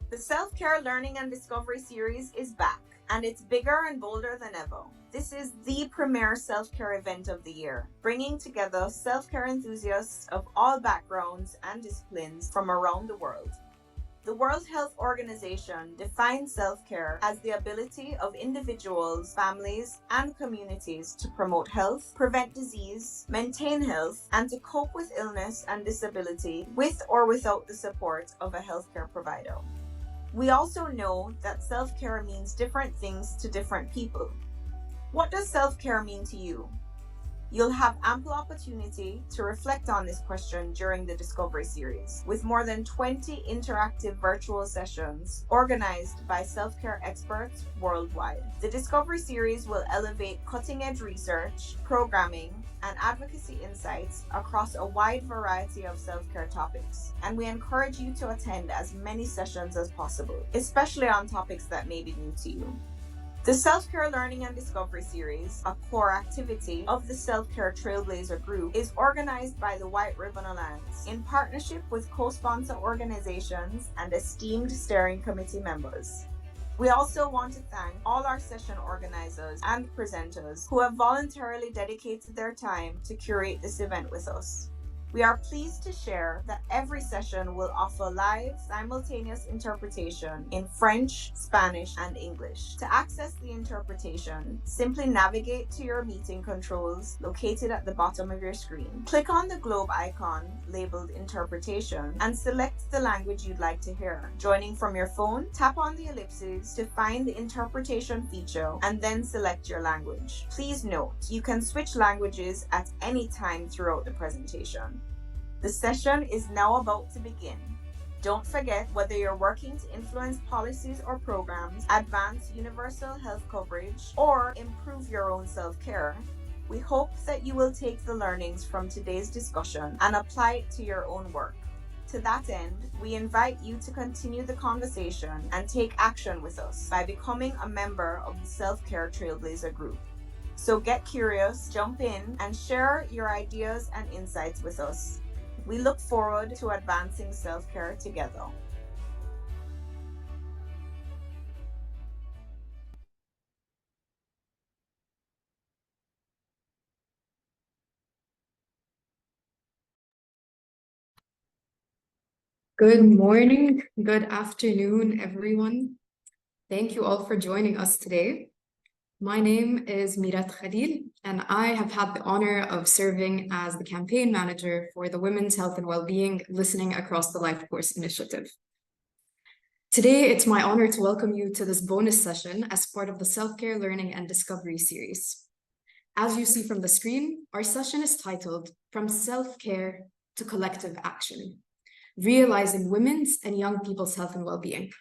The Self-Care Learning and Discovery series is back, and it's bigger and bolder than ever. This is the premier self-care event of the year, bringing together self-care enthusiasts of all backgrounds and disciplines from around the world. The World Health Organization defines self-care as the ability of individuals, families, and communities to promote health, prevent disease, maintain health, and to cope with illness and disability with or without the support of a healthcare provider. We also know that self-care means different things to different people. What does self-care mean to you? You'll have ample opportunity to reflect on this question during the Discovery series, with more than 20 interactive virtual sessions organized by self-care experts worldwide. The Discovery series will elevate cutting-edge research, programming, and advocacy insights across a wide variety of self-care topics, and we encourage you to attend as many sessions as possible, especially on topics that may be new to you. The Self-Care Learning and Discovery series, a core activity of the Self-Care Trailblazer Group, is organized by the White Ribbon Alliance in partnership with co-sponsor organizations and esteemed steering committee members. We also want to thank all our session organizers and presenters who have voluntarily dedicated their time to curate this event with us. We are pleased to share that every session will offer live, simultaneous interpretation in French, Spanish, and English. To access the interpretation, simply navigate to your meeting controls located at the bottom of your screen. Click on the globe icon labeled Interpretation and select the language you'd like to hear. Joining from your phone, tap on the ellipses to find the interpretation feature and then select your language. Please note, you can switch languages at any time throughout the presentation. The session is now about to begin. Don't forget, whether you're working to influence policies or programs, advance universal health coverage, or improve your own self-care, we hope that you will take the learnings from today's discussion and apply it to your own work. To that end, we invite you to continue the conversation and take action with us by becoming a member of the Self-Care Trailblazer Group. So get curious, jump in, and share your ideas and insights with us. We look forward to advancing self-care together. Good morning, good afternoon, everyone. Thank you all for joining us today. My name is Mirat Khalil, and I have had the honor of serving as the campaign manager for the Women's Health and Wellbeing Listening Across the Life Course initiative. Today, it's my honor to welcome you to this bonus session as part of the Self-Care Learning and Discovery series. As you see from the screen, our session is titled From Self-Care to Collective Action, Realizing Women's and Young People's Health and Wellbeing.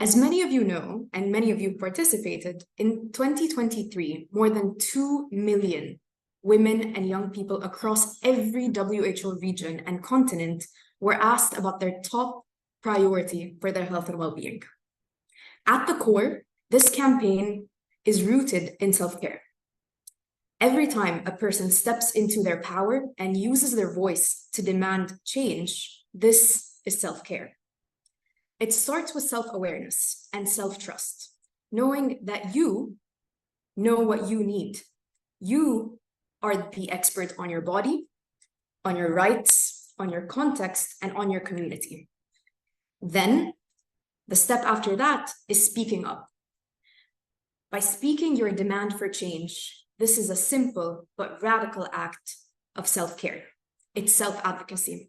As many of you know, and many of you participated, in 2023, more than 2 million women and young people across every WHO region and continent were asked about their top priority for their health and well-being. At the core, this campaign is rooted in self-care. Every time a person steps into their power and uses their voice to demand change, this is self-care. It starts with self-awareness and self-trust, knowing that you know what you need. You are the expert on your body, on your rights, on your context, and on your community. Then, the step after that is speaking up. By speaking your demand for change, this is a simple but radical act of self-care. It's self-advocacy.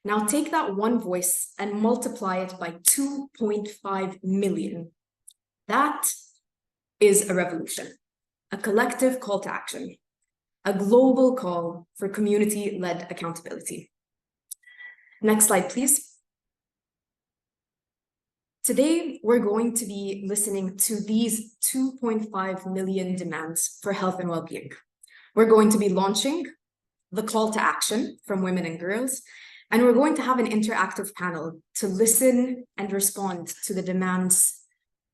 Now take that one voice and multiply it by 2.5 million. That is a revolution, a collective call to action, a global call for community-led accountability. Next slide, please. Today, we're going to be listening to these 2.5 million demands for health and well-being. We're going to be launching the call to action from women and girls, and we're going to have an interactive panel to listen and respond to the demands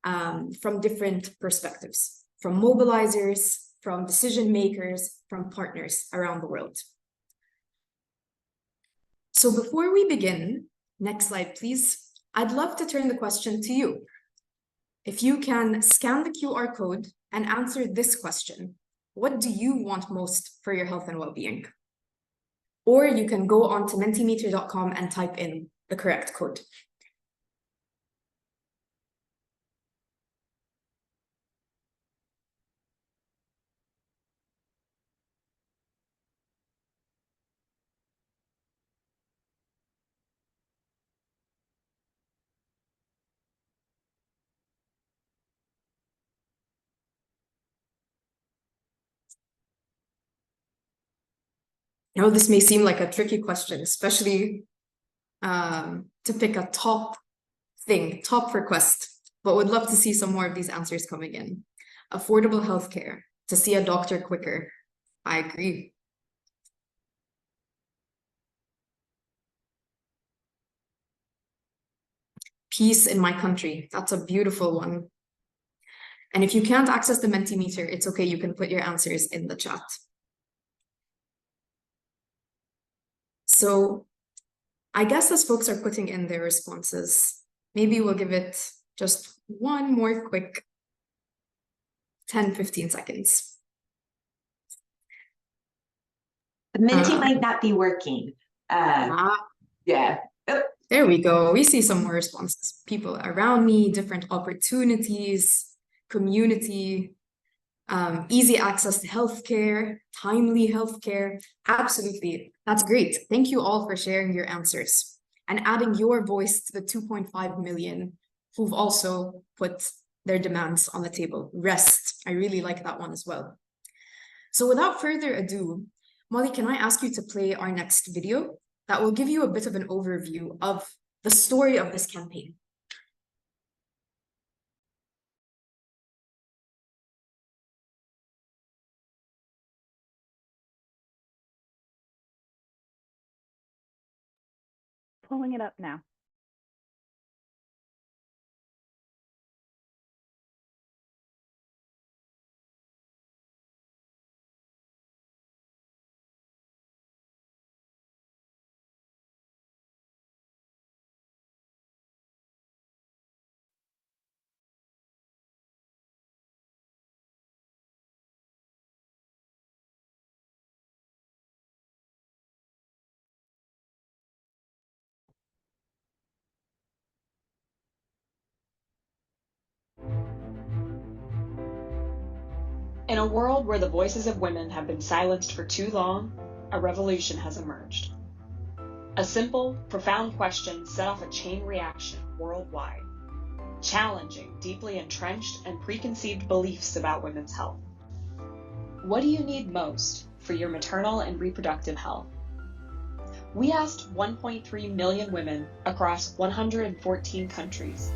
from different perspectives, from mobilizers, from decision makers, from partners around the world. So before we begin, next slide, please. I'd love to turn the question to you. If you can scan the QR code and answer this question, what do you want most for your health and well-being? Or you can go on to mentimeter.com and type in the correct code. I know this may seem like a tricky question, especially to pick a top request, but would love to see some more of these answers coming in. Affordable healthcare, to see a doctor quicker. I agree. Peace in my country, that's a beautiful one. And if you can't access the Mentimeter, it's okay, you can put your answers in the chat. So I guess as folks are putting in their responses, maybe we'll give it just one more quick 10-15 seconds. The Menti might not be working. Yeah. There we go. We see some more responses. People around me, different opportunities, community, easy access to healthcare, timely healthcare. Absolutely. That's great. Thank you all for sharing your answers and adding your voice to the 2.5 million who've also put their demands on the table. Rest. I really like that one as well. So without further ado, Molly, can I ask you to play our next video that will give you a bit of an overview of the story of this campaign? Pulling it up now. In a world where the voices of women have been silenced for too long, a revolution has emerged. A simple, profound question set off a chain reaction worldwide, challenging deeply entrenched and preconceived beliefs about women's health. What do you need most for your maternal and reproductive health? We asked 1.3 million women across 114 countries,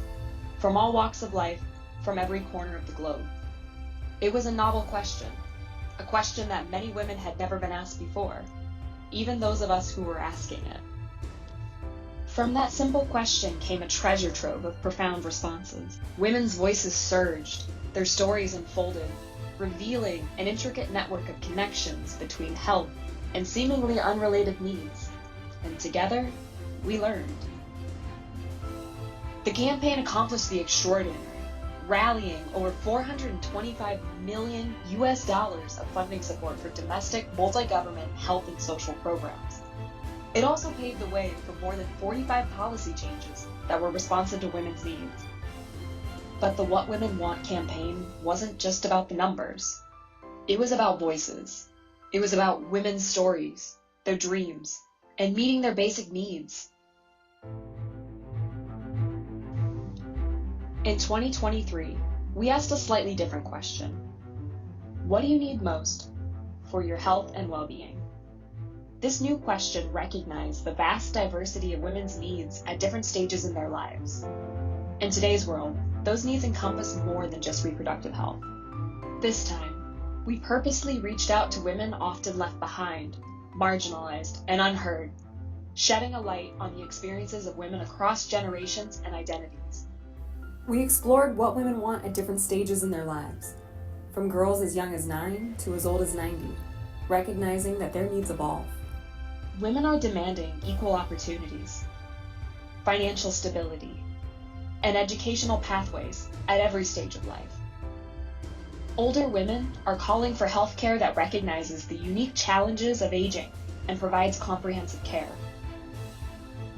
from all walks of life, from every corner of the globe. It was a novel question, a question that many women had never been asked before, even those of us who were asking it. From that simple question came a treasure trove of profound responses. Women's voices surged, their stories unfolded, revealing an intricate network of connections between health and seemingly unrelated needs. And together, we learned. The campaign accomplished the extraordinary, rallying over $425 million of funding support for domestic, multi-government health and social programs. It also paved the way for more than 45 policy changes that were responsive to women's needs. But the What Women Want campaign wasn't just about the numbers. It was about voices. It was about women's stories, their dreams, and meeting their basic needs. In 2023, we asked a slightly different question. What do you need most for your health and well-being? This new question recognized the vast diversity of women's needs at different stages in their lives. In today's world, those needs encompass more than just reproductive health. This time, we purposely reached out to women often left behind, marginalized, and unheard, shedding a light on the experiences of women across generations and identities. We explored what women want at different stages in their lives, from girls as young as 9 to as old as 90, recognizing that their needs evolve. Women are demanding equal opportunities, financial stability, and educational pathways at every stage of life. Older women are calling for healthcare that recognizes the unique challenges of aging and provides comprehensive care.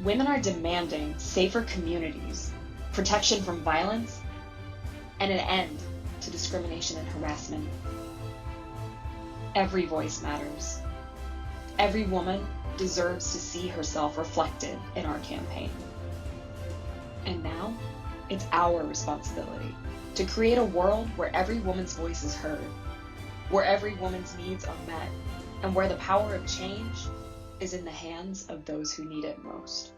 Women are demanding safer communities, protection from violence, and an end to discrimination and harassment. Every voice matters. Every woman deserves to see herself reflected in our campaign. And now, it's our responsibility to create a world where every woman's voice is heard, where every woman's needs are met, and where the power of change is in the hands of those who need it most.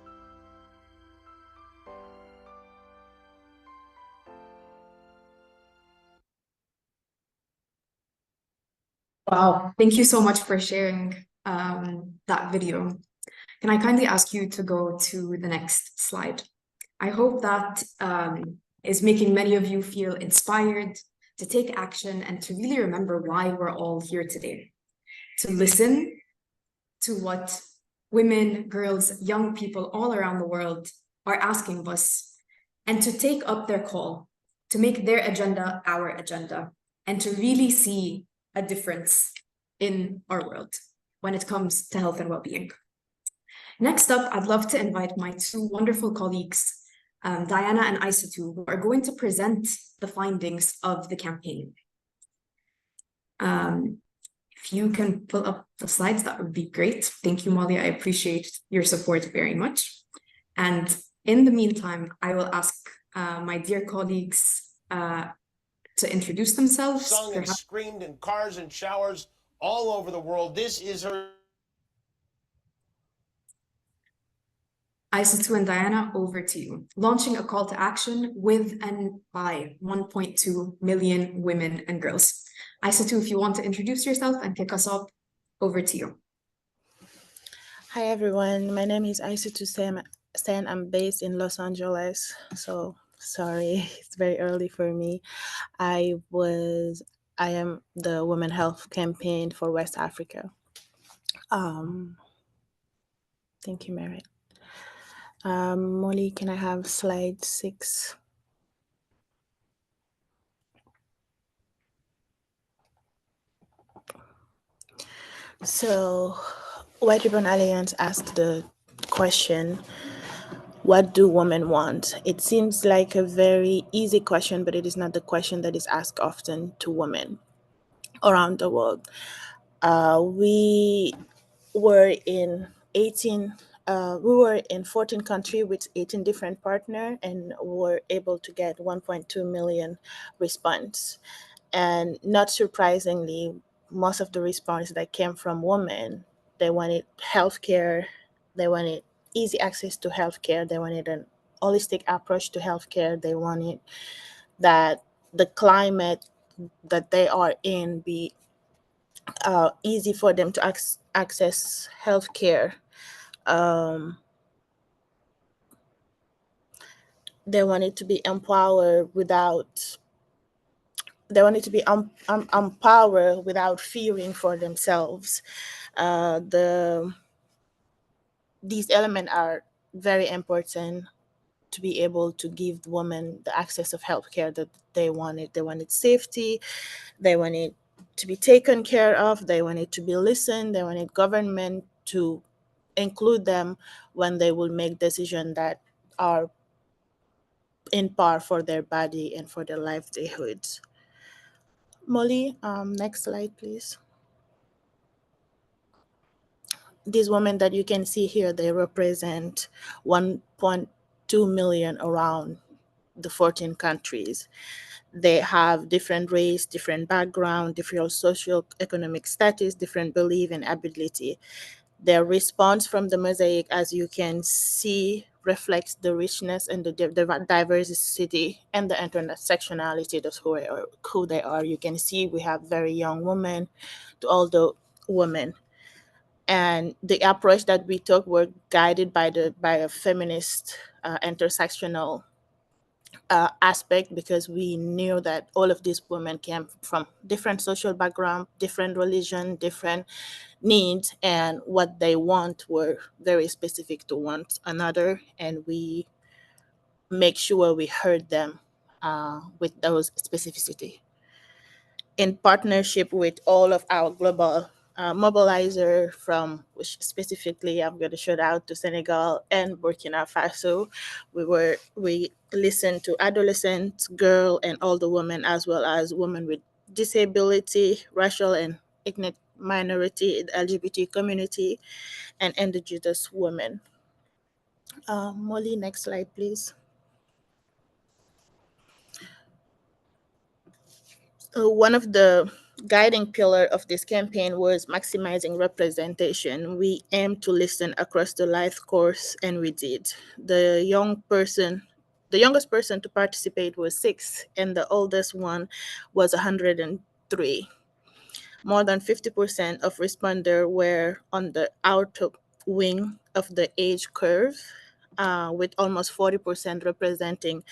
Wow, thank you so much for sharing that video. Can I kindly ask you to go to the next slide? I hope that is making many of you feel inspired to take action and to really remember why we're all here today. To listen to what women, girls, young people all around the world are asking of us, and to take up their call, to make their agenda our agenda, and to really see a difference in our world when it comes to health and well-being. Next up, I'd love to invite my two wonderful colleagues, Diana and Aissatou, who are going to present the findings of the campaign. If you can pull up the slides, that would be great. Thank you, Molly. I appreciate your support very much. And in the meantime, I will ask my dear colleagues to introduce themselves. Sung and screamed in cars and showers all over the world. This is her. Aissatou and Diana, over to you. Launching a call to action with and by 1.2 million women and girls. Aissatou, if you want to introduce yourself and kick us off, over to you. Hi everyone, my name is Aissatou Sen. I'm based in Los Angeles, so sorry, it's very early for me. I am the Women Health Campaign for West Africa. Thank you, Merit. Molly, can I have slide 6? So, White Ribbon Alliance asked the question, what do women want? It seems like a very easy question, but it is not the question that is asked often to women around the world. We were in 14 countries with 18 different partners and were able to get 1.2 million response. And not surprisingly, most of the response that came from women, they wanted healthcare, they wanted easy access to healthcare, they wanted an holistic approach to healthcare, they wanted that the climate that they are in be easy for them to access healthcare. They wanted to be empowered without. They wanted to be empowered without fearing for themselves. These elements are very important to be able to give women the access of healthcare that they wanted. They wanted safety. They wanted to be taken care of. They wanted to be listened. They wanted government to include them when they will make decisions that are in par for their body and for their livelihoods. Molly, next slide, please. These women that you can see here, they represent 1.2 million around the 14 countries. They have different race, different background, different socio-economic status, different belief and ability. Their response from the mosaic, as you can see, reflects the richness and the diversity and the intersectionality of who they are. You can see we have very young women to older women. And the approach that we took were guided by a feminist intersectional aspect, because we knew that all of these women came from different social background, different religion, different needs, and what they want were very specific to one another. And we make sure we heard them with those specificity. In partnership with all of our global mobilizer from which specifically I'm going to shout out to Senegal and Burkina Faso. We listened to adolescents, girl, and older women, as well as women with disability, racial and ethnic minority, the LGBT community, and indigenous women. Molly, next slide, please. One of the guiding pillar of this campaign was maximizing representation. We aimed to listen across the life course, and we did. The youngest person to participate was 6, and the oldest one was 103. More than 50% of responders were on the outer wing of the age curve, with almost 40% representing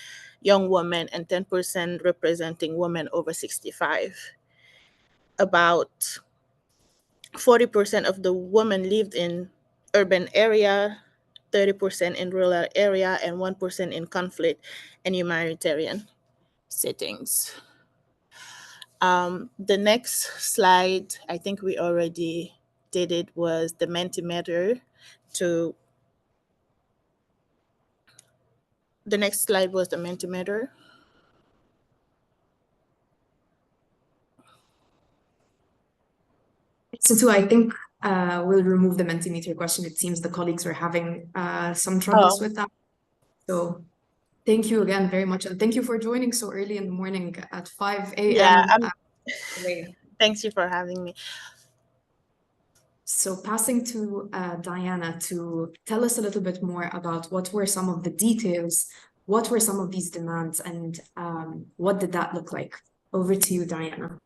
young women and 10% representing women over 65. About 40% of the women lived in urban area, 30% in rural area, and 1% in conflict and humanitarian settings. The next slide, I think we already did it, was the Mentimeter. The next slide was the Mentimeter. So I think we'll remove the Mentimeter question. It seems the colleagues were having some troubles with that. So thank you again very much. And thank you for joining so early in the morning at 5 a.m. Yeah, thanks you for having me. So passing to Diana to tell us a little bit more about what were some of the details, what were some of these demands, and what did that look like? Over to you, Diana.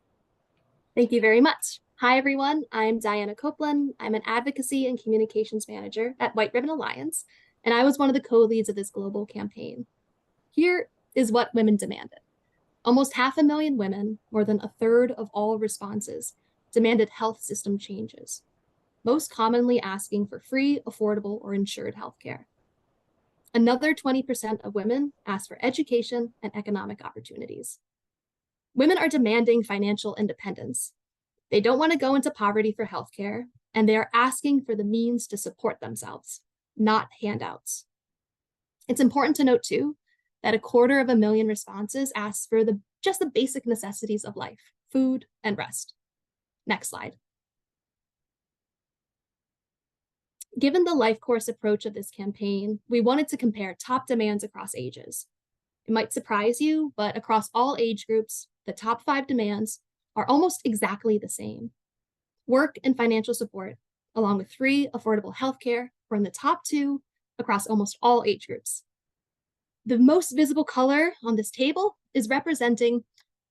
Thank you very much. Hi, everyone. I'm Diana Copeland. I'm an advocacy and communications manager at White Ribbon Alliance, and I was one of the co-leads of this global campaign. Here is what women demanded. Almost 500,000 women, more than a third of all responses, demanded health system changes, most commonly asking for free, affordable, or insured healthcare. Another 20% of women asked for education and economic opportunities. Women are demanding financial independence. They don't want to go into poverty for healthcare, and they are asking for the means to support themselves, not handouts. It's important to note, too, that 250,000 responses asked for just the basic necessities of life, food and rest. Next slide. Given the life course approach of this campaign, we wanted to compare top demands across ages. It might surprise you, but across all age groups, the top 5 demands are almost exactly the same. Work and financial support, along with free, affordable healthcare, were in the top 2 across almost all age groups. The most visible color on this table is representing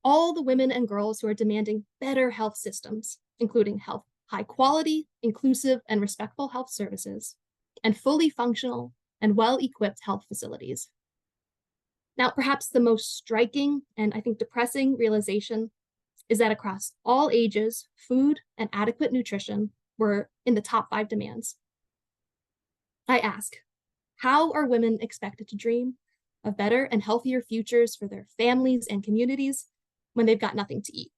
all the women and girls who are demanding better health systems, including high quality, inclusive, and respectful health services, and fully functional and well-equipped health facilities. Now, perhaps the most striking and I think depressing realization is that across all ages, food and adequate nutrition were in the top 5 demands. I ask, how are women expected to dream of better and healthier futures for their families and communities when they've got nothing to eat?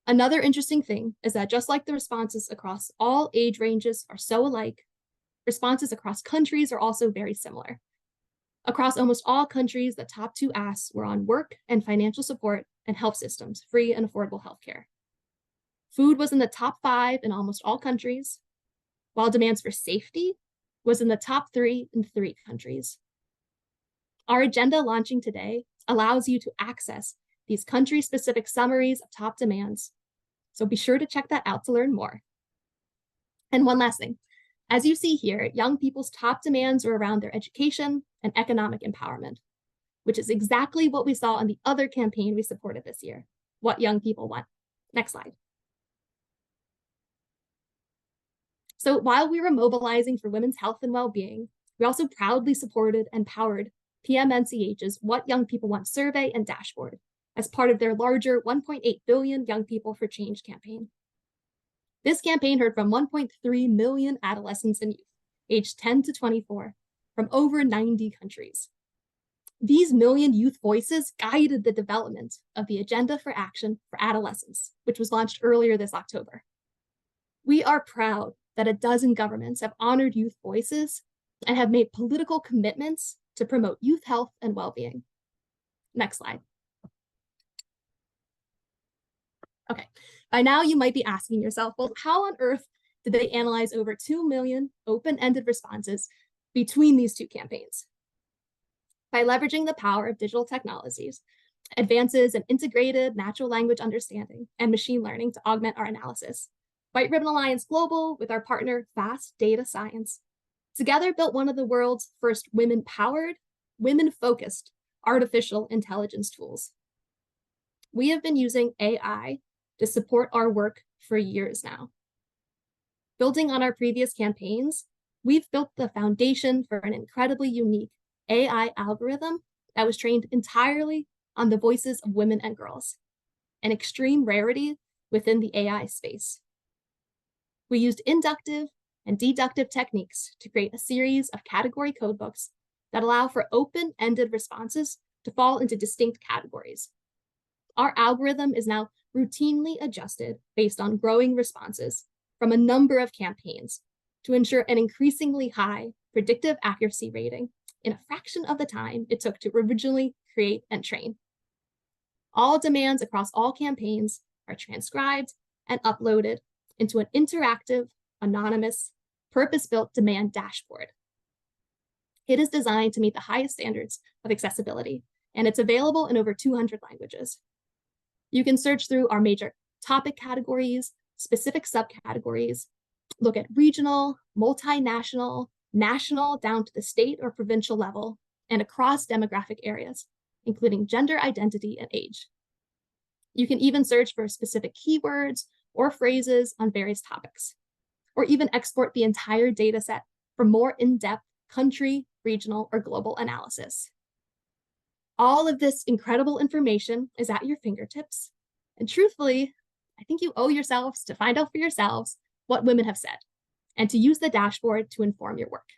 Another interesting thing is that just like the responses across all age ranges are so alike, responses across countries are also very similar. Across almost all countries, the top 2 asks were on work and financial support and health systems, free and affordable healthcare. Food was in the top 5 in almost all countries, while demands for safety was in the top 3 in 3 countries. Our agenda launching today allows you to access these country-specific summaries of top demands, so be sure to check that out to learn more. And one last thing. As you see here, young people's top demands are around their education and economic empowerment, which is exactly what we saw in the other campaign we supported this year, What Young People Want. Next slide. So while we were mobilizing for women's health and well-being, we also proudly supported and powered PMNCH's What Young People Want survey and dashboard as part of their larger 1.8 billion Young People for Change campaign. This campaign heard from 1.3 million adolescents and youth, aged 10 to 24, from over 90 countries. These million youth voices guided the development of the Agenda for Action for Adolescents, which was launched earlier this October. We are proud that a dozen governments have honored youth voices and have made political commitments to promote youth health and well-being. Next slide. Okay, by now you might be asking yourself, well, how on earth did they analyze over 2 million open-ended responses between these two campaigns? By leveraging the power of digital technologies, advances in integrated natural language understanding and machine learning to augment our analysis, White Ribbon Alliance Global, with our partner Fast Data Science, together built one of the world's first women-powered, women-focused artificial intelligence tools. We have been using AI to support our work for years now. Building on our previous campaigns, we've built the foundation for an incredibly unique AI algorithm that was trained entirely on the voices of women and girls, an extreme rarity within the AI space. We used inductive and deductive techniques to create a series of category codebooks that allow for open-ended responses to fall into distinct categories. Our algorithm is now routinely adjusted based on growing responses from a number of campaigns to ensure an increasingly high predictive accuracy rating in a fraction of the time it took to originally create and train. All demands across all campaigns are transcribed and uploaded into an interactive, anonymous, purpose-built demand dashboard. It is designed to meet the highest standards of accessibility, and it's available in over 200 languages. You can search through our major topic categories, specific subcategories, look at regional, multinational, national, down to the state or provincial level, and across demographic areas, including gender identity and age. You can even search for specific keywords or phrases on various topics, or even export the entire data set for more in-depth country, regional, or global analysis. All of this incredible information is at your fingertips, and truthfully, I think you owe yourselves to find out for yourselves what women have said, and to use the dashboard to inform your work.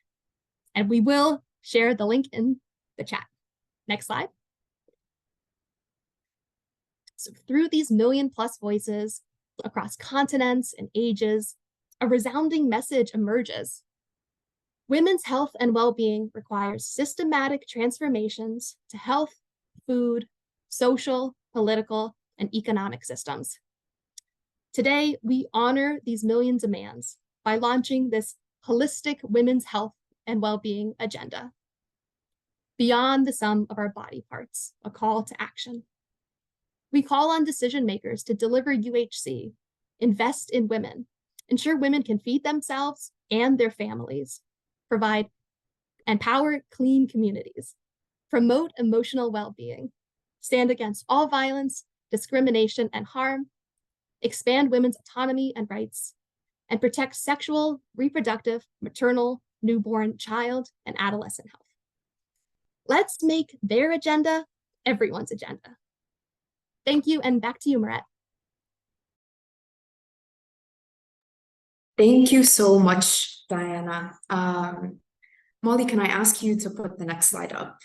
And we will share the link in the chat. Next slide. So through these million-plus voices across continents and ages, a resounding message emerges. Women's health and well-being requires systematic transformations to health, food, social, political, and economic systems. Today, we honor these million demands by launching this holistic women's health and well-being agenda. Beyond the sum of our body parts, a call to action. We call on decision makers to deliver UHC, invest in women, ensure women can feed themselves and their families, provide and power clean communities, promote emotional well-being, stand against all violence, discrimination, and harm, expand women's autonomy and rights, and protect sexual, reproductive, maternal, newborn, child, and adolescent health. Let's make their agenda everyone's agenda. Thank you, and back to you, Miret. Thank you so much, Diana. Molly, can I ask you to put the next slide up?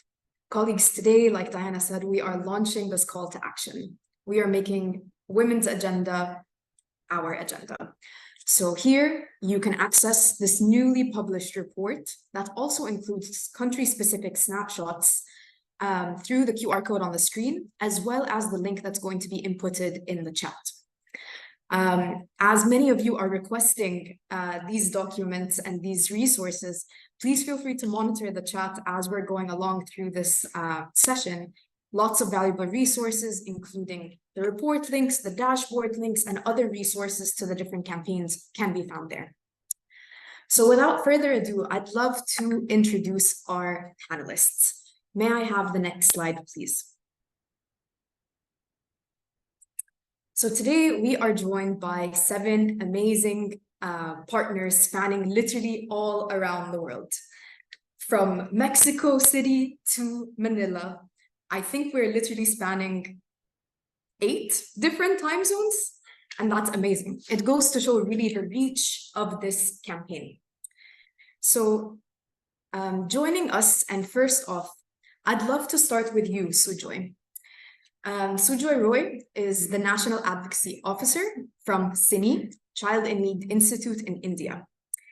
Colleagues, today, like Diana said, we are launching this call to action. We are making women's agenda our agenda. So here you can access this newly published report that also includes country-specific snapshots through the QR code on the screen, as well as the link that's going to be inputted in the chat. As many of you are requesting these documents and these resources, please feel free to monitor the chat as we're going along through this session. Lots of valuable resources, including the report links, the dashboard links, and other resources to the different campaigns can be found there. So without further ado, I'd love to introduce our panelists. May I have the next slide, please? So today we are joined by 7 amazing partners spanning literally all around the world. From Mexico City to Manila, I think we're literally spanning 8 different time zones, and that's amazing. It goes to show really the reach of this campaign. So joining us. And first off, I'd love to start with you, Sujoy. Sujoy Roy is the National Advocacy Officer from CINI, Child in Need Institute in India.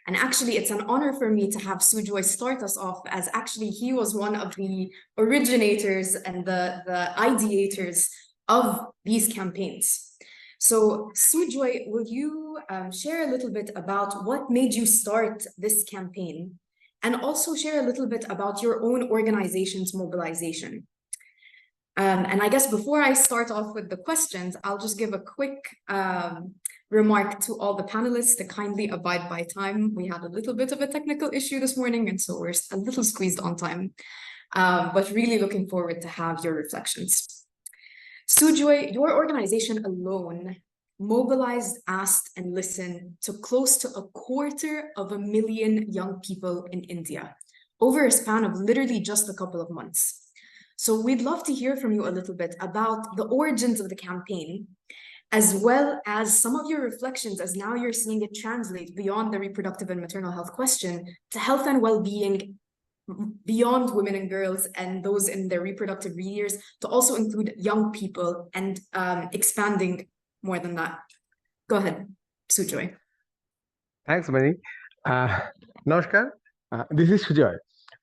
And actually, it's an honor for me to have Sujoy start us off, as actually he was one of the originators and the ideators of these campaigns. So Sujoy, will you share a little bit about what made you start this campaign, and also share a little bit about your own organization's mobilization? And I guess before I start off with the questions, I'll just give a quick remark to all the panelists to kindly abide by time. We had a little bit of a technical issue this morning, and so we're a little squeezed on time, but really looking forward to have your reflections. Sujoy, your organization alone mobilized, asked, and listened to close to 250,000 young people in India over a span of literally just a couple of months. So we'd love to hear from you a little bit about the origins of the campaign, as well as some of your reflections as now you're seeing it translate beyond the reproductive and maternal health question to health and well-being beyond women and girls and those in their reproductive years, to also include young people and expanding more than that. Go ahead, Sujoy. Thanks, Mani. Namaskar. This is Sujoy.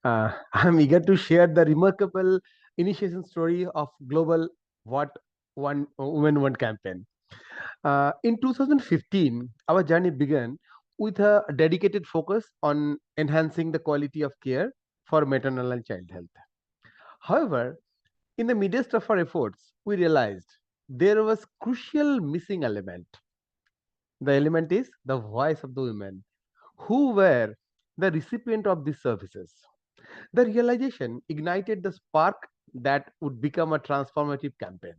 I'm eager to share the remarkable initiation story of Global What One Women Want campaign. In 2015, our journey began with a dedicated focus on enhancing the quality of care for maternal and child health. However, in the midst of our efforts, we realized there was crucial missing element. The element is the voice of the women who were the recipient of these services. The realization ignited the spark that would become a transformative campaign.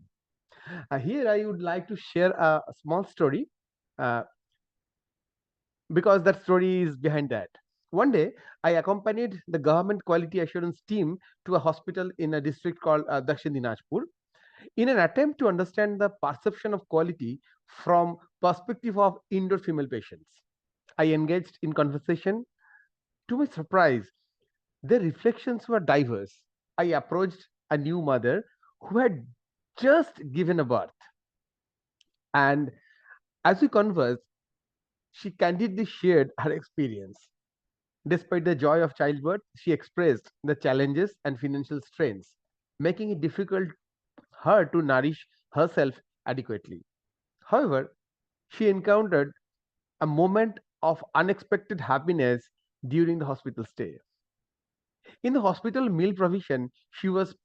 Here I would like to share a small story because that story is behind that. One day, I accompanied the government quality assurance team to a hospital in a district called Dakshin Dinajpur in an attempt to understand the perception of quality from perspective of indoor female patients. I engaged in conversation. To my surprise, their reflections were diverse. I approached a new mother who had just given a birth. And as we conversed, she candidly shared her experience. Despite the joy of childbirth, she expressed the challenges and financial strains, making it difficult her to nourish herself adequately. However, she encountered a moment of unexpected happiness during the hospital stay. In the hospital meal provision, she was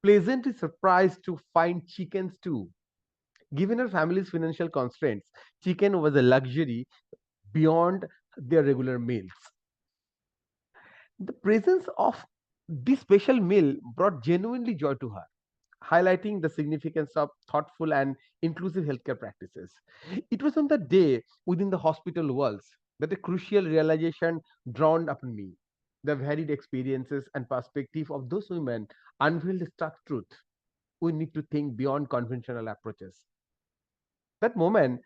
pleasantly surprised to find chicken stew. Given her family's financial constraints, chicken was a luxury beyond their regular meals. The presence of this special meal brought genuinely joy to her, highlighting the significance of thoughtful and inclusive healthcare practices. It was on the day within the hospital walls that a crucial realization dawned upon me. The varied experiences and perspective of those women unveiled a stark truth. We need to think beyond conventional approaches. That moment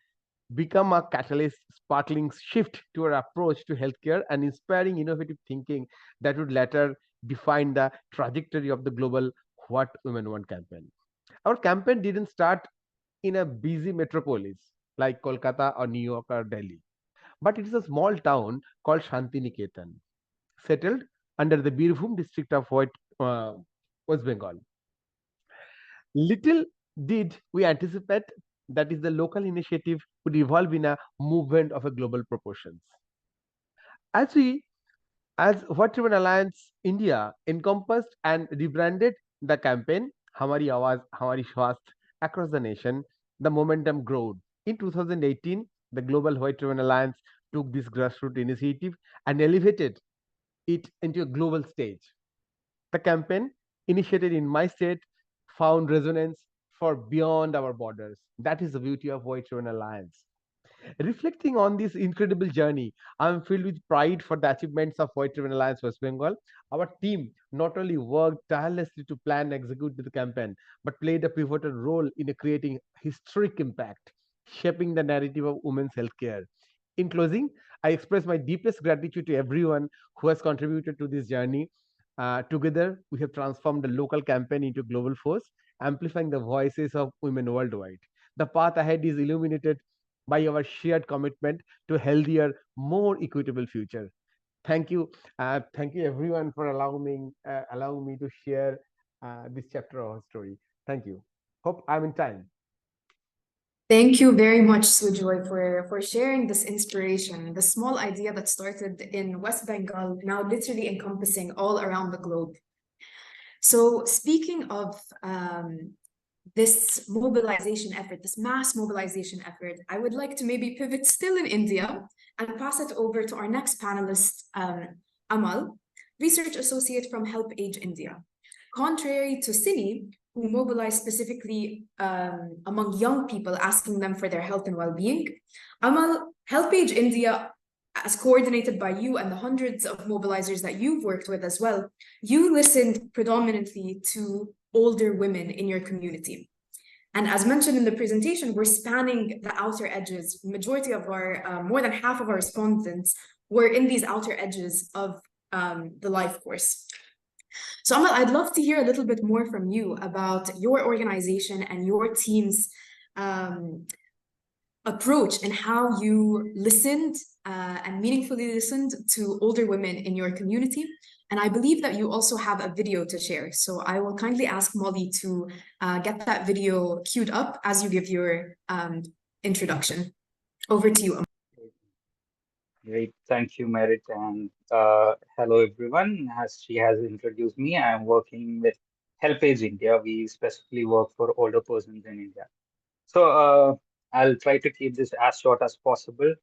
become a catalyst, sparkling shift to our approach to healthcare and inspiring innovative thinking that would later define the trajectory of the global What Women Want campaign. Our campaign didn't start in a busy metropolis like Kolkata or New York or Delhi, but it is a small town called Shantiniketan, settled under the Birbhum district of West Bengal. Little did we anticipate that is the local initiative would evolve in a movement of a global proportions. As What Women Alliance India encompassed and rebranded the campaign Hamari Awaz, Hamari Swasth across the nation, the momentum grew. In 2018, the Global What Women Alliance took this grassroots initiative and elevated it into a global stage. The campaign, initiated in my state, found resonance for beyond our borders. That is the beauty of What Women Alliance. Reflecting on this incredible journey, I am filled with pride for the achievements of What Women Alliance West Bengal. Our team not only worked tirelessly to plan and execute the campaign, but played a pivotal role in creating historic impact, shaping the narrative of women's healthcare. In closing, I express my deepest gratitude to everyone who has contributed to this journey. Together, we have transformed the local campaign into global force, amplifying the voices of women worldwide. The path ahead is illuminated by our shared commitment to a healthier, more equitable future. Thank you everyone for allowing me to share this chapter of our story. Thank you. Hope I'm in time. Thank you very much, Sujoy, for sharing this inspiration, the small idea that started in West Bengal, now literally encompassing all around the globe. So speaking of this mobilization effort, this mass mobilization effort, I would like to maybe pivot still in India and pass it over to our next panelist, Amal, research associate from HelpAge India. Contrary to Sini, who mobilized specifically among young people, asking them for their health and well-being, Amal, HelpAge India, as coordinated by you and the hundreds of mobilizers that you've worked with as well, you listened predominantly to older women in your community. And as mentioned in the presentation, we're spanning the outer edges. Majority of our, more than half of our respondents were in these outer edges of the life course. So Amal, I'd love to hear a little bit more from you about your organization and your team's approach and how you listened and meaningfully listened to older women in your community. And I believe that you also have a video to share. So I will kindly ask Molly to get that video queued up as you give your introduction. Over to you, Amal. Great, thank you, Merit, and hello everyone. As she has introduced me, I am working with HelpAge India. We specifically work for older persons in India. So I'll try to keep this as short as possible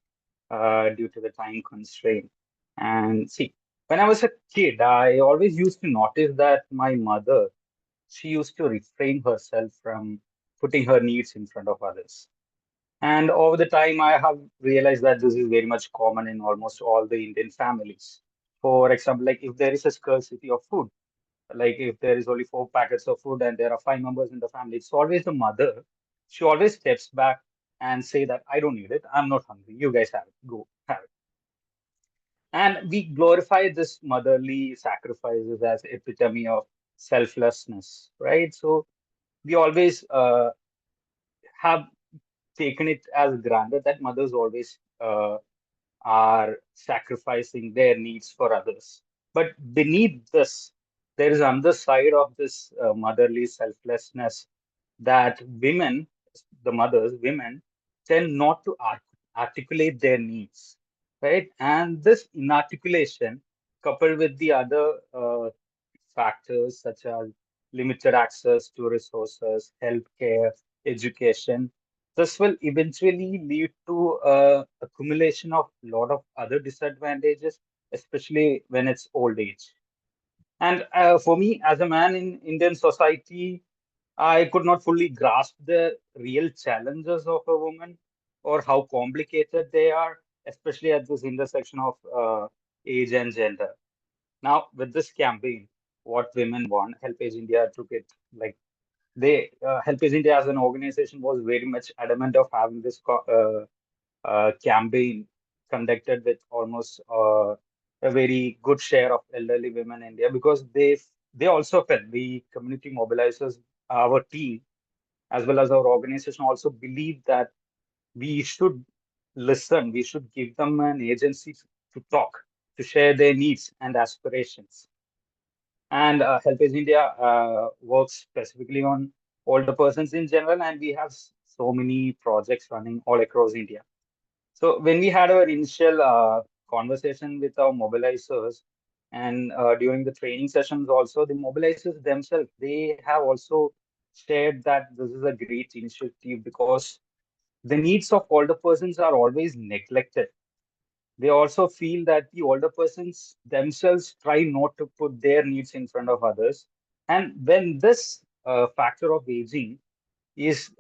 due to the time constraint. And see, when I was a kid, I always used to notice that my mother, she used to refrain herself from putting her needs in front of others. And over the time, I have realized that this is very much common in almost all the Indian families. For example, like if there is a scarcity of food, like if there is only 4 packets of food and there are 5 members in the family, it's always the mother. She always steps back and say that I don't need it. I'm not hungry. You guys have it. Go have it. And we glorify this motherly sacrifices as epitome of selflessness, right? So we always have taken it as granted that mothers always are sacrificing their needs for others. But beneath this, there is another side of this motherly selflessness that women, the mothers, women, tend not to articulate their needs, right? And this inarticulation, coupled with the other factors such as limited access to resources, healthcare, education, this will eventually lead to accumulation of a lot of other disadvantages, especially when it's old age. And for me, as a man in Indian society, I could not fully grasp the real challenges of a woman or how complicated they are, especially at this intersection of age and gender. Now, with this campaign, what women want, HelpAge India took it like HelpAge India as an organization was very much adamant of having this campaign conducted with almost a very good share of elderly women in India, because they also felt, the community mobilizers, our team, as well as our organization, also believe that we should listen, we should give them an agency to talk, to share their needs and aspirations. And HelpAge India works specifically on older persons in general, and we have so many projects running all across India. So when we had our initial conversation with our mobilizers, and during the training sessions also, the mobilizers themselves, they have also shared that this is a great initiative because the needs of older persons are always neglected. They also feel that the older persons themselves try not to put their needs in front of others. And when this factor of aging is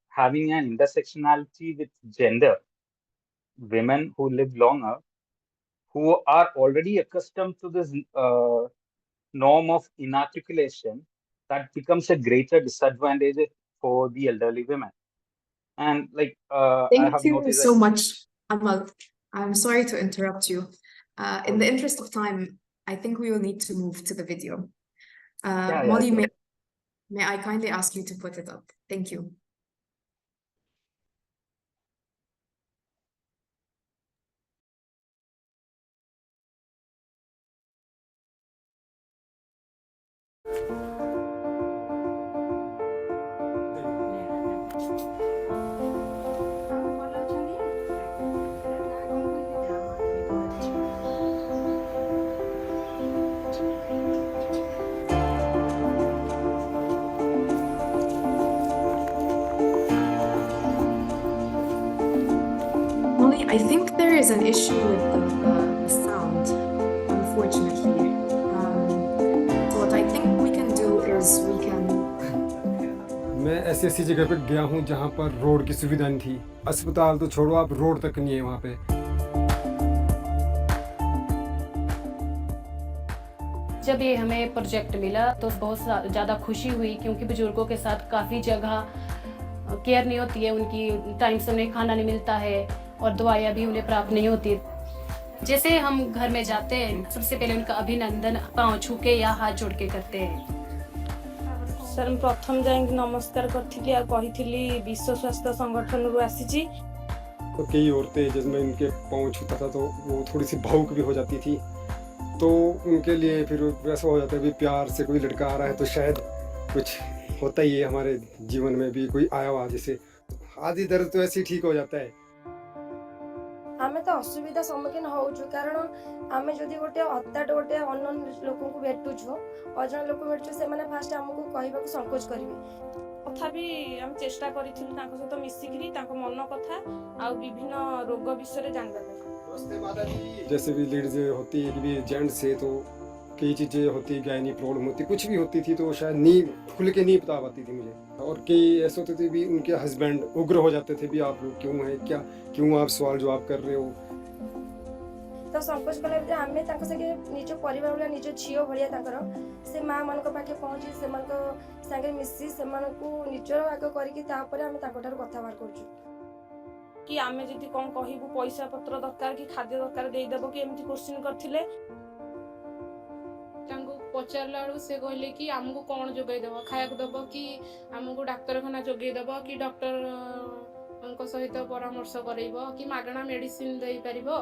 having an intersectionality with gender, women who live longer, who are already accustomed to this norm of inarticulation, that becomes a greater disadvantage for the elderly women. And like I Thank have you noticed so that. much, Amal. I'm sorry to interrupt you. In the interest of time, I think we will need to move to the video. Molly, sure. may I kindly ask you to put it up? Thank you. Molly, I think there is an issue with the sound, unfortunately. So what I think we can do is we can... मैं ऐसी जगह पे गया हूँ जहाँ पर road की सुविधा नहीं थी। अस्पताल तो छोड़ो, आप रोड तक नहीं है वहाँ पे। जब ये हमें प्रोजेक्ट मिला तो बहुत ज़्यादा खुशी हुई, क्योंकि बुजुर्गों के साथ काफ़ी जगह केयर नहीं होती है, उनकी टाइम से उन्हें खाना नहीं मिलता है और दवाइयाँ भी उन्हें प्राप्त नहीं होती। जैसे हम घर में जाते हैं, सबसे पहले उनका अभिनंदन पाँव छू के या हाथ जोड़ के करते हैं। सर प्रथम जाएंगे नमस्कार करथिली आ कहिथिली विश्व स्वास्थ्य संगठन रु आसीची। तो कई औरतें जिसमें इनके पाँव छूता था तो वो थोड़ी सी भावुक भी हो जाती थी, तो उनके लिए फिर वैसा हो जाता है भी प्यार से कोई लड़का आ रहा है तो शायद कुछ होता ही है हमारे जीवन में भी कोई आया हुआ, जैसे आदि दर्द तो ऐसे ही ठीक हो जाता है। आमे तो असुविधा सम्मुखीन होउछु, कारण आमे जदि गोटे हत्याट गोटे अननोन लोक को भेटुछु, अजन लोक भेटुछु, से माने फास्ट हमकु कहबाकू संकोच करिवे। तथापि हम चेष्टा करिथिलु तांको सहित मिसिकरी तांको मन कथा आ विभिन्न रोग विषय रे जानबा। जैसे भी लेडीज होती है कि भी जेंट्स है तो कई चीज़ें होती, गायनी प्रॉब्लम होती, कुछ भी होती थी तो शायद नहीं खुल के नहीं बता पाती थी मुझे। और कई ऐसे होते थे भी उनके हस्बैंड उग्र हो जाते थे भी, आप लोग क्यों हैं, क्या क्यों आप सवाल जवाब कर रहे हो। तो संकोच कले आमे तांको संगे निज परिवार वाला निज झियो भलिया तांकर से मां मन को पाके पहुंची से मन को संगे मिसी से मन को निजर आग करी कि ता परे आमे तांको ठार कथा बार करछु कि आमे जदी कोन कहिबु पैसा पत्र दरकार कि खाद्य दरकार देई देबो कि एमती क्वेश्चन करथिले। तांको पचारला बेलू से कहले कि आमको कौन जोगाई देव, खाया देव कि आमको डाक्तरखाना जोगाई देव कि डॉक्टर सहित परामर्श करैब कि मागणा मेडिसिन दे परिबो।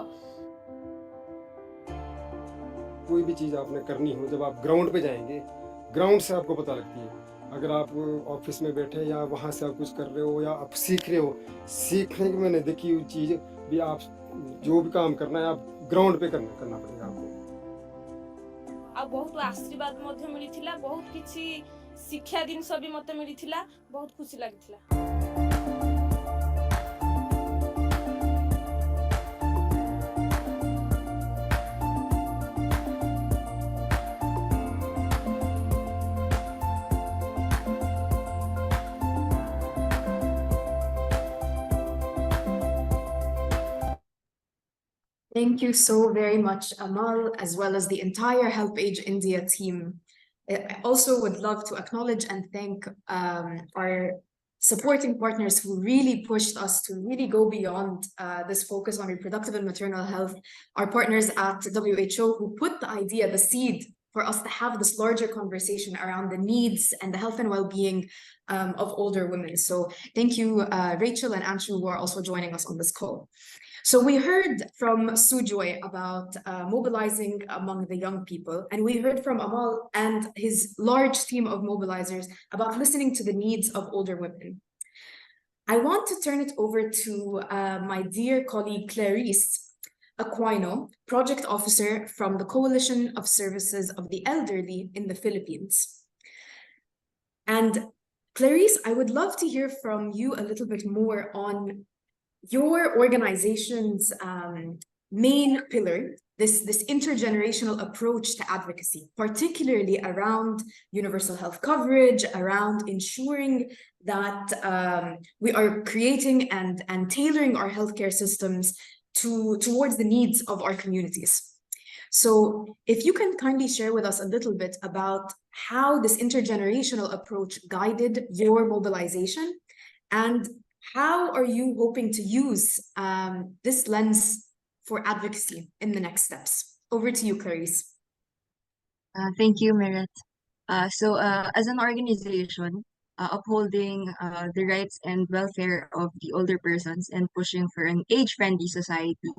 कोई भी चीज़ आपने करनी हो, जब आप ग्राउंड पे जाएंगे, ग्राउंड से आपको पता लगती है। अगर आप ऑफिस में बैठे या वहाँ से आप कुछ कर रहे हो या आप सीख रहे हो, सीखने की मैंने देखी हुई चीज़ भी, आप जो भी काम करना है आप ग्राउंड पे करना पड़ेगा आपको। आ बहुत आशीर्वाद मध्य मिलिथिला, बहुत किछि शिक्षा जिनस भी मते मिलिथिला, बहुत खुशी लागिथिला। Thank you so very much, Amal, as well as the entire HelpAge India team. I also would love to acknowledge and thank our supporting partners who really pushed us to really go beyond this focus on reproductive and maternal health. Our partners at WHO who put the idea, the seed, for us to have this larger conversation around the needs and the health and well-being of older women. So thank you, Rachel and Anshu, who are also joining us on this call. So we heard from Sujoy about mobilizing among the young people, and we heard from Amal and his large team of mobilizers about listening to the needs of older women. I want to turn it over to my dear colleague Clarice Aquino, Project Officer from the Coalition of Services of the Elderly in the Philippines. And Clarice, I would love to hear from you a little bit more on your organization's main pillar, this intergenerational approach to advocacy, particularly around universal health coverage, around ensuring that we are creating and tailoring our healthcare systems towards the needs of our communities. So if you can kindly share with us a little bit about how this intergenerational approach guided your mobilization, and how are you hoping to use this lens for advocacy in the next steps. Over to you, Clarice. Thank you, Merit. As an organization, upholding the rights and welfare of the older persons and pushing for an age-friendly society,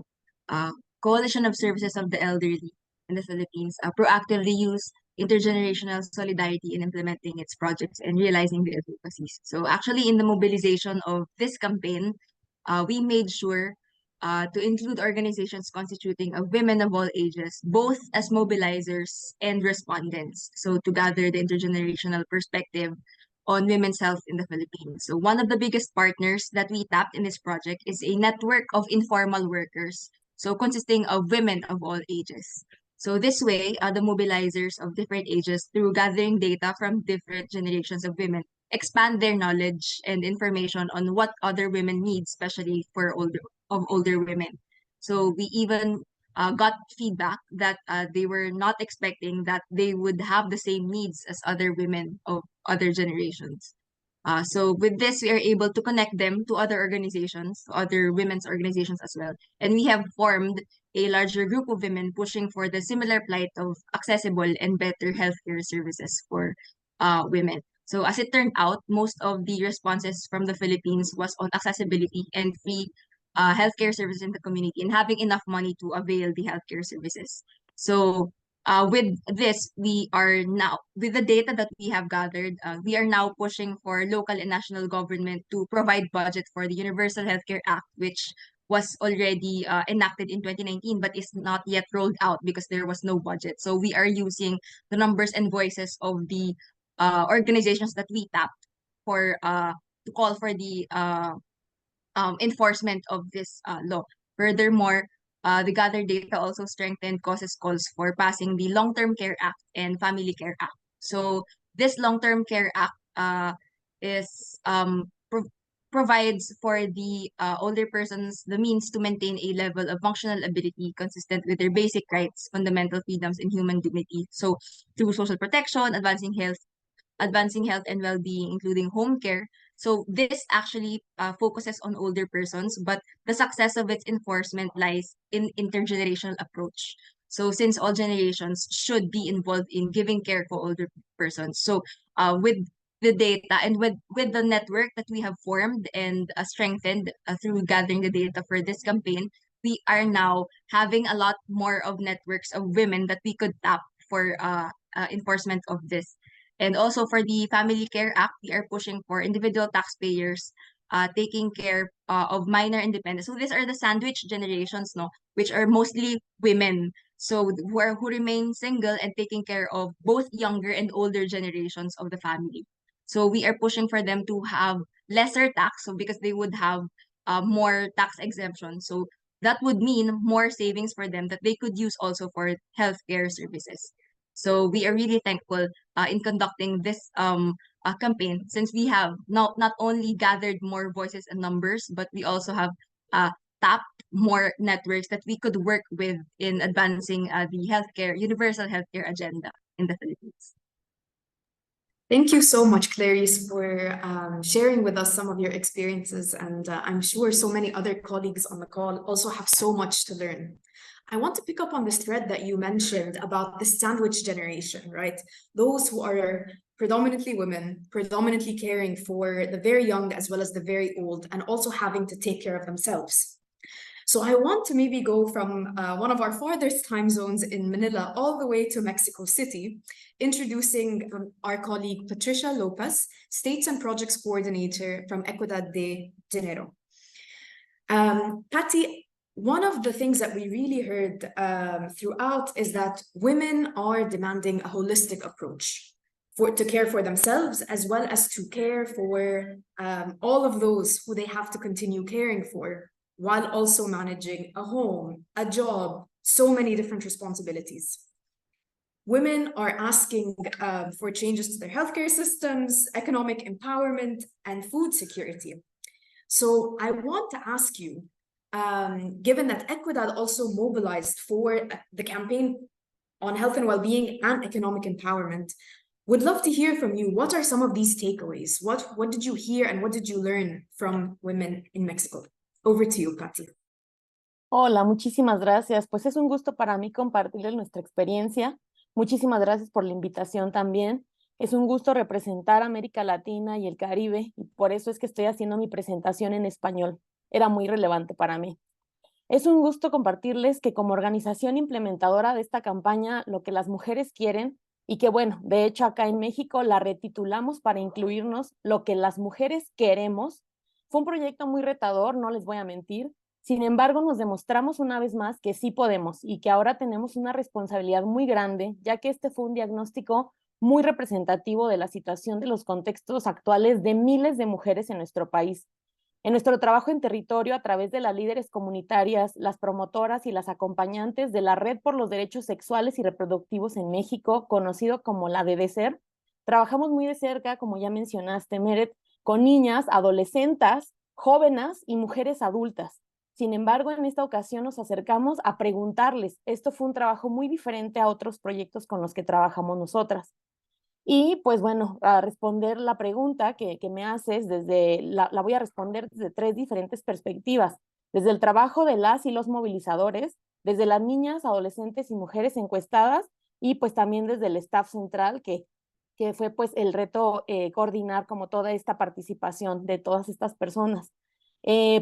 Coalition of Services of the Elderly in the Philippines proactively use intergenerational solidarity in implementing its projects and realizing the advocacies. So actually in the mobilization of this campaign, we made sure to include organizations constituting of women of all ages, both as mobilizers and respondents. So to gather the intergenerational perspective on women's health in the Philippines. So one of the biggest partners that we tapped in this project is a network of informal workers, so consisting of women of all ages. So this way, the mobilizers of different ages, through gathering data from different generations of women, expand their knowledge and information on what other women need, especially for older women. So we even got feedback that they were not expecting that they would have the same needs as other women of other generations. So with this, we are able to connect them to other organizations, to other women's organizations as well. And we have formed a larger group of women pushing for the similar plight of accessible and better healthcare services for women. So as it turned out, most of the responses from the Philippines was on accessibility and free healthcare services in the community and having enough money to avail the healthcare services. So with this, we are now, with the data that we have gathered, we are now pushing for local and national government to provide budget for the Universal Healthcare Act, which was already enacted in 2019, but is not yet rolled out because there was no budget. So we are using the numbers and voices of the organizations that we tapped for to call for the enforcement of this law. Furthermore, the gathered data also strengthened causes calls for passing the Long-Term Care Act and Family Care Act. So this Long-Term Care Act provides for the older persons the means to maintain a level of functional ability consistent with their basic rights, fundamental freedoms, and human dignity. So through social protection, advancing health and well-being, including home care. So this actually focuses on older persons, but the success of its enforcement lies in intergenerational approach. So since all generations should be involved in giving care for older persons. So with the data and with the network that we have formed and strengthened through gathering the data for this campaign, we are now having a lot more of networks of women that we could tap for enforcement of this. And also for the Family Care Act, we are pushing for individual taxpayers taking care of minor independence. So these are the sandwich generations, no, which are mostly women. So who remain single and taking care of both younger and older generations of the family. So we are pushing for them to have lesser tax, so because they would have more tax exemption. So that would mean more savings for them that they could use also for healthcare services. So we are really thankful in conducting this campaign, since we have not only gathered more voices and numbers, but we also have tapped more networks that we could work with in advancing the universal healthcare agenda in the Philippines. Thank you so much, Clarice, for sharing with us some of your experiences. And I'm sure so many other colleagues on the call also have so much to learn. I want to pick up on this thread that you mentioned about the sandwich generation, right? Those who are predominantly women, predominantly caring for the very young as well as the very old, and also having to take care of themselves. So I want to maybe go from one of our farthest time zones in Manila all the way to Mexico City, introducing our colleague Patricia Lopez, States and Projects Coordinator from Equidad de Janeiro. Patty, one of the things that we really heard throughout is that women are demanding a holistic approach to care for themselves, as well as to care for all of those who they have to continue caring for, while also managing a home, a job, so many different responsibilities. Women are asking for changes to their healthcare systems, economic empowerment, and food security. So I want to ask you, given that Equidad also mobilized for the campaign on health and well-being and economic empowerment, would love to hear from you. What are some of these takeaways? What did you hear and what did you learn from women in Mexico? Over to you, Patty. Hola, muchísimas gracias. Pues es un gusto para mí compartirles nuestra experiencia. Muchísimas gracias por la invitación también. Es un gusto representar a América Latina y el Caribe y por eso es que estoy haciendo mi presentación en español. Era muy relevante para mí. Es un gusto compartirles que como organización implementadora de esta campaña, lo que las mujeres quieren, y que bueno, de hecho acá en México la retitulamos para incluirnos lo que las mujeres queremos. Fue un proyecto muy retador, no les voy a mentir. Sin embargo, nos demostramos una vez más que sí podemos y que ahora tenemos una responsabilidad muy grande, ya que este fue un diagnóstico muy representativo de la situación de los contextos actuales de miles de mujeres en nuestro país. En nuestro trabajo en territorio, a través de las líderes comunitarias, las promotoras y las acompañantes de la Red por los Derechos Sexuales y Reproductivos en México, conocido como la DDCER, trabajamos muy de cerca, como ya mencionaste, Meret, con niñas, adolescentes, jóvenes y mujeres adultas. Sin embargo, en esta ocasión nos acercamos a preguntarles. Esto fue un trabajo muy diferente a otros proyectos con los que trabajamos nosotras. Y pues bueno, a responder la pregunta que me haces, la voy a responder desde 3 diferentes perspectivas. Desde el trabajo de las y los movilizadores, desde las niñas, adolescentes y mujeres encuestadas, y pues también desde el staff central, que fue pues el reto coordinar como toda esta participación de todas estas personas.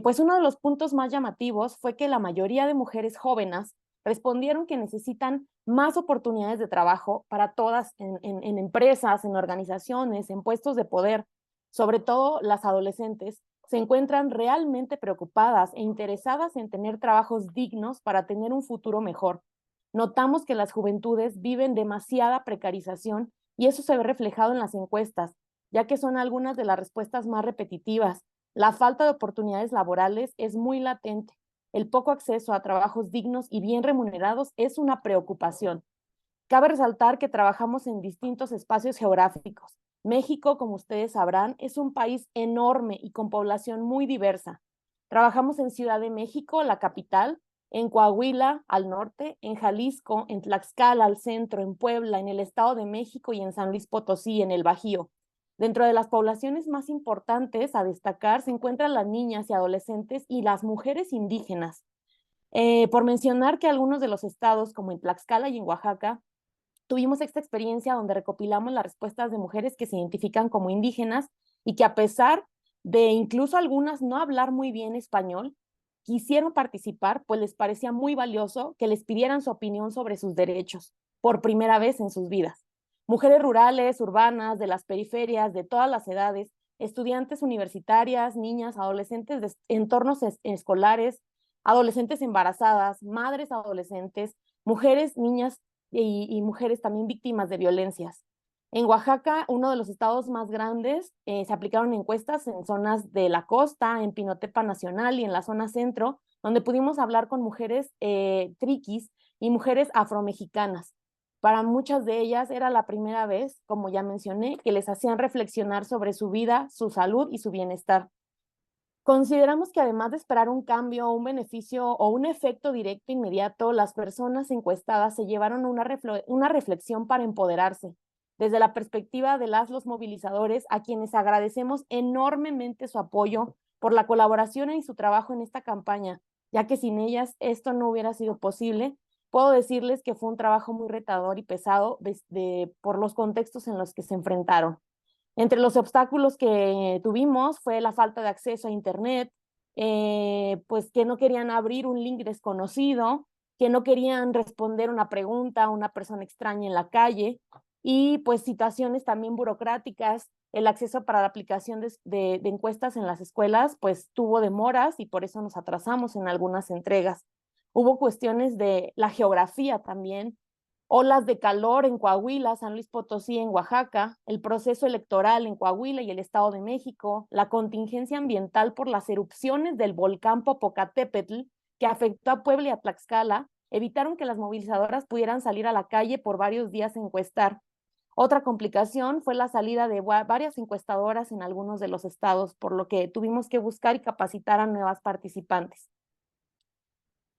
Pues uno de los puntos más llamativos fue que la mayoría de mujeres jóvenes respondieron que necesitan más oportunidades de trabajo para todas en empresas, en organizaciones, en puestos de poder. Sobre todo las adolescentes se encuentran realmente preocupadas e interesadas en tener trabajos dignos para tener un futuro mejor. Notamos que las juventudes viven demasiada precarización y eso se ve reflejado en las encuestas, ya que son algunas de las respuestas más repetitivas. La falta de oportunidades laborales es muy latente. El poco acceso a trabajos dignos y bien remunerados es una preocupación. Cabe resaltar que trabajamos en distintos espacios geográficos. México, como ustedes sabrán, es un país enorme y con población muy diversa. Trabajamos en Ciudad de México, la capital, en Coahuila, al norte, en Jalisco, en Tlaxcala, al centro, en Puebla, en el Estado de México y en San Luis Potosí, en el Bajío. Dentro de las poblaciones más importantes a destacar se encuentran las niñas y adolescentes y las mujeres indígenas. Por mencionar que algunos de los estados, como en Tlaxcala y en Oaxaca, tuvimos esta experiencia donde recopilamos las respuestas de mujeres que se identifican como indígenas y que a pesar de incluso algunas no hablar muy bien español, quisieron participar, pues les parecía muy valioso que les pidieran su opinión sobre sus derechos por primera vez en sus vidas. Mujeres rurales, urbanas, de las periferias, de todas las edades, estudiantes universitarias, niñas, adolescentes de entornos escolares, adolescentes embarazadas, madres adolescentes, mujeres, niñas y mujeres también víctimas de violencias. En Oaxaca, uno de los estados más grandes, se aplicaron encuestas en zonas de la costa, en Pinotepa Nacional y en la zona centro, donde pudimos hablar con mujeres triquis y mujeres afromexicanas. Para muchas de ellas era la primera vez, como ya mencioné, que les hacían reflexionar sobre su vida, su salud y su bienestar. Consideramos que además de esperar un cambio, un beneficio o un efecto directo inmediato, las personas encuestadas se llevaron una reflexión para empoderarse. Desde la perspectiva de los movilizadores, a quienes agradecemos enormemente su apoyo por la colaboración y su trabajo en esta campaña, ya que sin ellas esto no hubiera sido posible. Puedo decirles que fue un trabajo muy retador y pesado por los contextos en los que se enfrentaron. Entre los obstáculos que tuvimos fue la falta de acceso a Internet, pues que no querían abrir un link desconocido, que no querían responder una pregunta a una persona extraña en la calle, y pues situaciones también burocráticas. El acceso para la aplicación de encuestas en las escuelas pues tuvo demoras y por eso nos atrasamos en algunas entregas. Hubo cuestiones de la geografía también, olas de calor en Coahuila, San Luis Potosí, en Oaxaca, el proceso electoral en Coahuila y el Estado de México, la contingencia ambiental por las erupciones del volcán Popocatépetl, que afectó a Puebla y a Tlaxcala, evitaron que las movilizadoras pudieran salir a la calle por varios días a encuestar. Otra complicación fue la salida de varias encuestadoras en algunos de los estados, por lo que tuvimos que buscar y capacitar a nuevas participantes.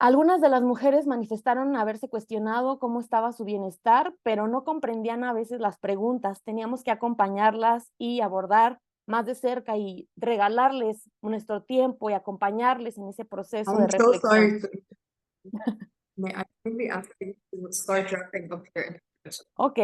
Algunas de las mujeres manifestaron haberse cuestionado cómo estaba su bienestar, pero no comprendían a veces las preguntas. Teníamos que acompañarlas y abordar más de cerca y regalarles nuestro tiempo y acompañarles en ese proceso de reflexión. May I kindly ask you to start wrapping up your introduction? Ok,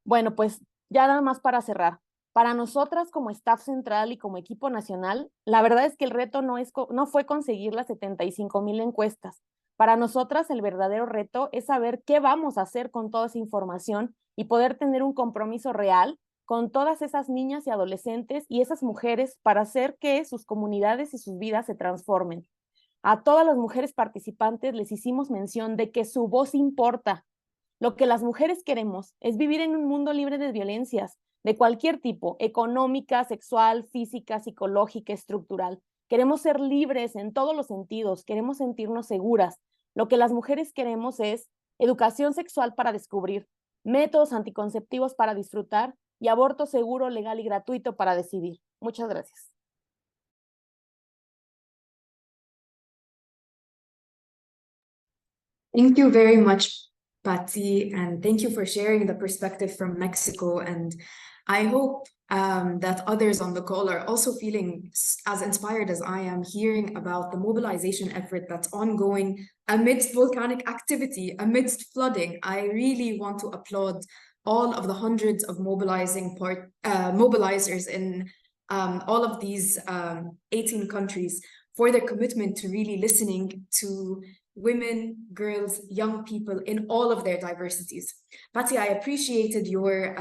bueno, pues ya nada más para cerrar. Para nosotras como staff central y como equipo nacional, la verdad es que el reto no fue conseguir las 75,000 encuestas. Para nosotras el verdadero reto es saber qué vamos a hacer con toda esa información y poder tener un compromiso real con todas esas niñas y adolescentes y esas mujeres para hacer que sus comunidades y sus vidas se transformen. A todas las mujeres participantes les hicimos mención de que su voz importa. Lo que las mujeres queremos es vivir en un mundo libre de violencias, de cualquier tipo, económica, sexual, física, psicológica, estructural. Queremos ser libres en todos los sentidos, queremos sentirnos seguras. Lo que las mujeres queremos es educación sexual para descubrir, métodos anticonceptivos para disfrutar y aborto seguro, legal y gratuito para decidir. Muchas gracias. Thank you very much, Patsy, and thank you for sharing the perspective from Mexico. And I hope that others on the call are also feeling as inspired as I am, hearing about the mobilization effort that's ongoing amidst volcanic activity, amidst flooding. I really want to applaud all of the hundreds of mobilizers in all of these 18 countries for their commitment to really listening to women, girls, young people in all of their diversities. Patsy, I appreciated your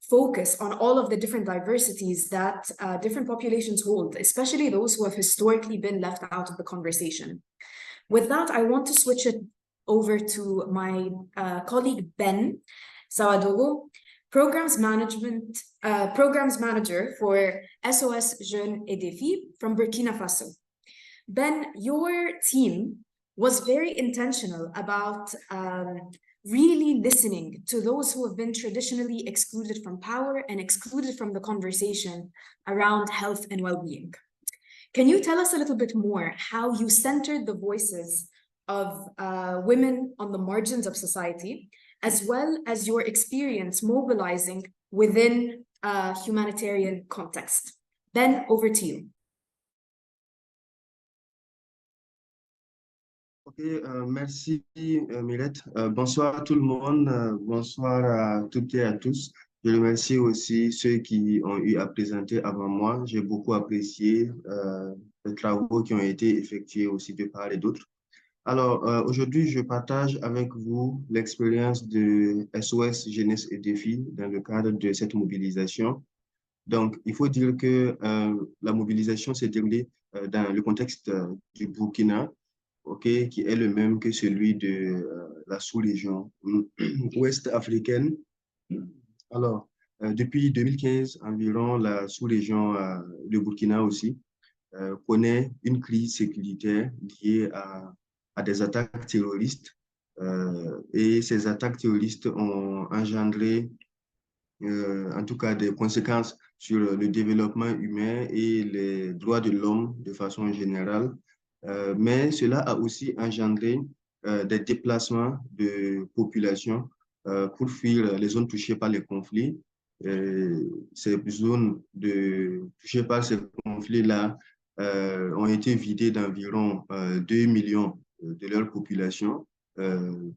focus on all of the different diversities that different populations hold, especially those who have historically been left out of the conversation. With that, I want to switch it over to my colleague, Ben Sawadogo, Programs Manager for SOS Jeunes et Défis from Burkina Faso. Ben, your team was very intentional about really listening to those who have been traditionally excluded from power and excluded from the conversation around health and well-being. Can you tell us a little bit more how you centered the voices of women on the margins of society, as well as your experience mobilizing within a humanitarian context? Ben, over to you. Ok, merci Mirette. Bonsoir à tout le monde, bonsoir à toutes et à tous. Je remercie aussi ceux qui ont eu à présenter avant moi. J'ai beaucoup apprécié les travaux qui ont été effectués aussi de part et d'autre. Alors, aujourd'hui, je partage avec vous l'expérience de SOS Jeunesse et Défis dans le cadre de cette mobilisation. Donc, il faut dire que la mobilisation s'est déroulée dans le contexte du Burkina, qui est le même que celui de la sous-région ouest africaine. Alors, depuis 2015 environ, la sous-région de Burkina aussi connaît une crise sécuritaire liée à des attaques terroristes. Et ces attaques terroristes ont engendré, en tout cas, des conséquences sur le développement humain et les droits de l'homme de façon générale. Mais cela a aussi engendré des déplacements de population pour fuir les zones touchées par les conflits. Ces zones touchées par ces conflits-là ont été vidées d'environ 2 millions de leur population,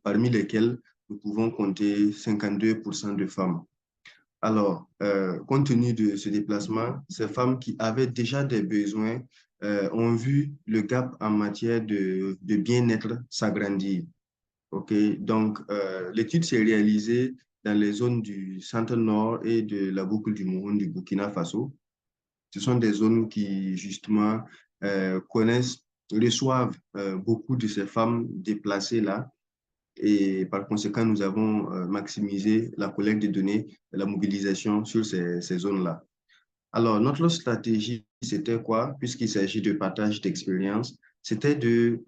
parmi lesquelles nous pouvons compter 52% de femmes. Alors, compte tenu de ce déplacement, ces femmes qui avaient déjà des besoins ont vu le gap en matière de bien-être s'agrandir. Donc, l'étude s'est réalisée dans les zones du centre-nord et de la boucle du Mouhoun du Burkina Faso. Ce sont des zones qui, justement, reçoivent beaucoup de ces femmes déplacées-là. Et par conséquent, nous avons maximisé la collecte de données et la mobilisation sur ces zones-là. Alors, notre stratégie, c'était quoi? Puisqu'il s'agit de partage d'expérience, c'était de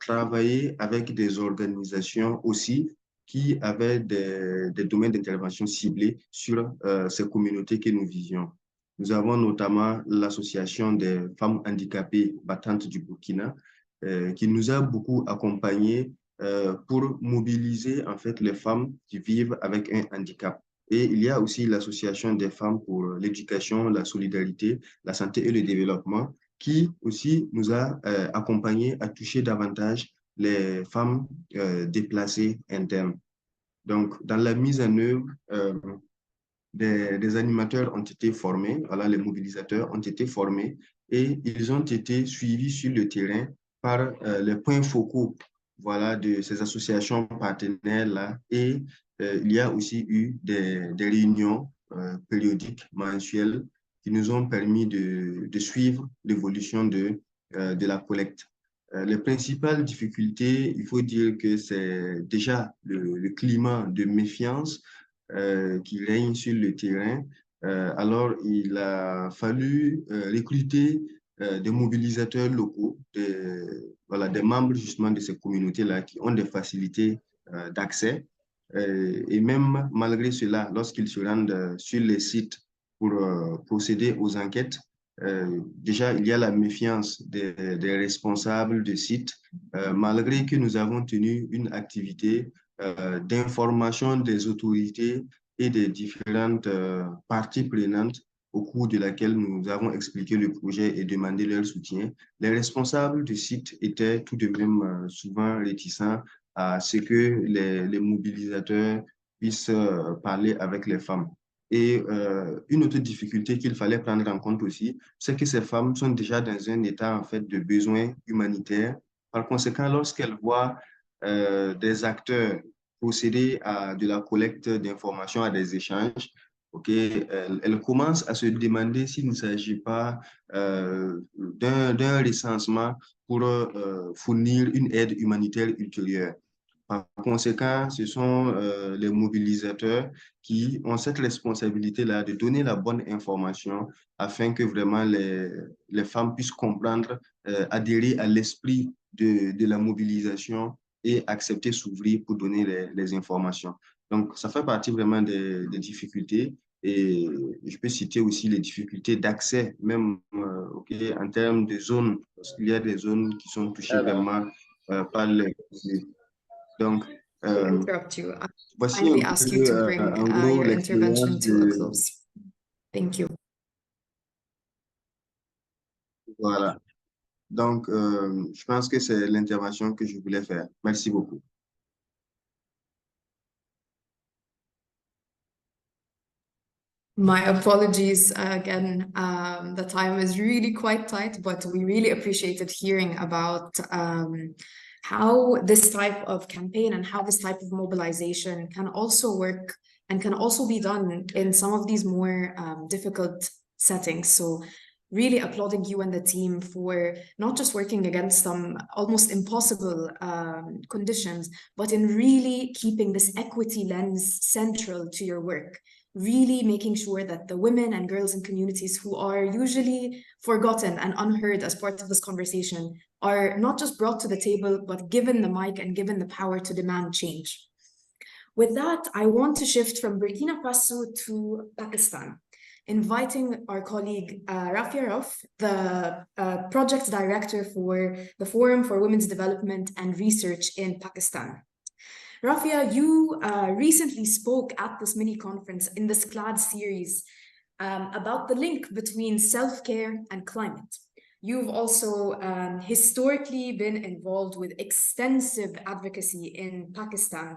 travailler avec des organisations aussi qui avaient des domaines d'intervention ciblés sur ces communautés que nous visions. Nous avons notamment l'Association des femmes handicapées battantes du Burkina qui nous a beaucoup accompagnés pour mobiliser en fait les femmes qui vivent avec un handicap. Et il y a aussi l'Association des femmes pour l'éducation, la solidarité, la santé et le développement qui aussi nous a accompagnés à toucher davantage les femmes déplacées internes. Donc, dans la mise en œuvre, des animateurs ont été formés, voilà, les mobilisateurs ont été formés et ils ont été suivis sur le terrain par les points focaux, voilà, de ces associations partenaires-là. Et il y a aussi eu des réunions périodiques, mensuelles, qui nous ont permis de suivre l'évolution de la collecte. Les principales difficultés, il faut dire que c'est déjà le climat de méfiance qui règne sur le terrain. Alors, il a fallu recruter des mobilisateurs locaux, voilà, des membres justement de ces communautés-là qui ont des facilités d'accès. Et même malgré cela, lorsqu'ils se rendent sur les sites pour procéder aux enquêtes, déjà, il y a la méfiance des responsables de sites, malgré que nous avons tenu une activité d'information des autorités et des différentes parties prenantes au cours de laquelle nous avons expliqué le projet et demandé leur soutien. Les responsables de sites étaient tout de même souvent réticents à ce que les mobilisateurs puissent parler avec les femmes. Et une autre difficulté qu'il fallait prendre en compte aussi, c'est que ces femmes sont déjà dans un état en fait de besoin humanitaire. Par conséquent, lorsqu'elles voient des acteurs procéder à de la collecte d'informations, à des échanges, elles commencent à se demander s'il ne s'agit pas d'un recensement pour fournir une aide humanitaire ultérieure. Par conséquent, ce sont les mobilisateurs qui ont cette responsabilité-là de donner la bonne information afin que vraiment les femmes puissent comprendre, adhérer à l'esprit de la mobilisation et accepter s'ouvrir pour donner les informations. Donc, ça fait partie vraiment des difficultés. Et je peux citer aussi les difficultés d'accès, même en termes de zones, parce qu'il y a des zones qui sont touchées vraiment par les... Donc, voici kindly un ask you to bring en gros your intervention l'expérience to a de... close. Thank you. Voilà. Donc, je pense que c'est l'intervention que je voulais faire. Merci beaucoup. My apologies again. The time is really quite tight, but we really appreciated hearing about how this type of campaign and how this type of mobilization can also work and can also be done in some of these more difficult settings. So really applauding you and the team for not just working against some almost impossible conditions, but in really keeping this equity lens central to your work. Really making sure that the women and girls in communities who are usually forgotten and unheard as part of this conversation are not just brought to the table, but given the mic and given the power to demand change. With that, I want to shift from Burkina Faso to Pakistan, inviting our colleague Rafia Rauf, the project director for the Forum for Women's Development and Research in Pakistan. Rafia, you recently spoke at this mini conference in the SCLAD series about the link between self-care and climate. You've also historically been involved with extensive advocacy in Pakistan.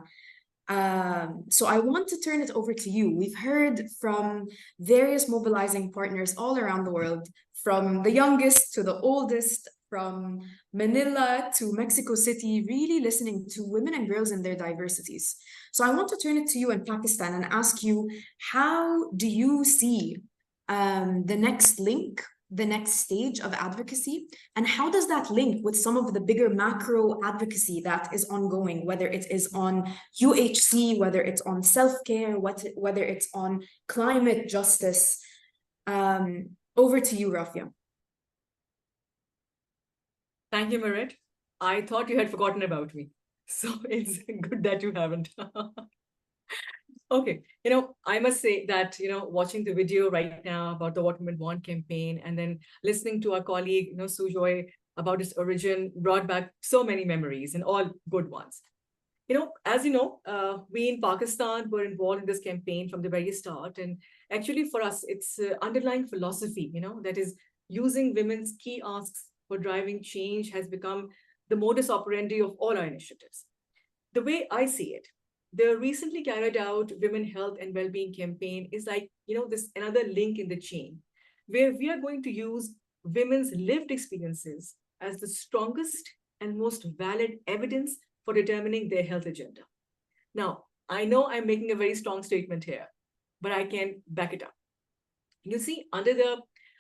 So I want to turn it over to you. We've heard from various mobilizing partners all around the world, from the youngest to the oldest, from Manila to Mexico City, really listening to women and girls in their diversities. So I want to turn it to you in Pakistan and ask you, how do you see the next link, the next stage of advocacy, and how does that link with some of the bigger macro advocacy that is ongoing, whether it is on UHC, whether it's on self-care, whether it's on climate justice? Over to you, Rafia. Thank you, Merit. I thought you had forgotten about me. So it's good that you haven't. Okay, I must say that, watching the video right now about the What Women Want campaign and then listening to our colleague, Sujoy, about its origin brought back so many memories and all good ones. As you know, we in Pakistan were involved in this campaign from the very start. And actually for us, it's underlying philosophy, that is using women's key asks for driving change has become the modus operandi of all our initiatives. The way I see it, the recently carried out Women Health and Wellbeing campaign is like, this another link in the chain, where we are going to use women's lived experiences as the strongest and most valid evidence for determining their health agenda. Now, I know I'm making a very strong statement here, but I can back it up. You see, under the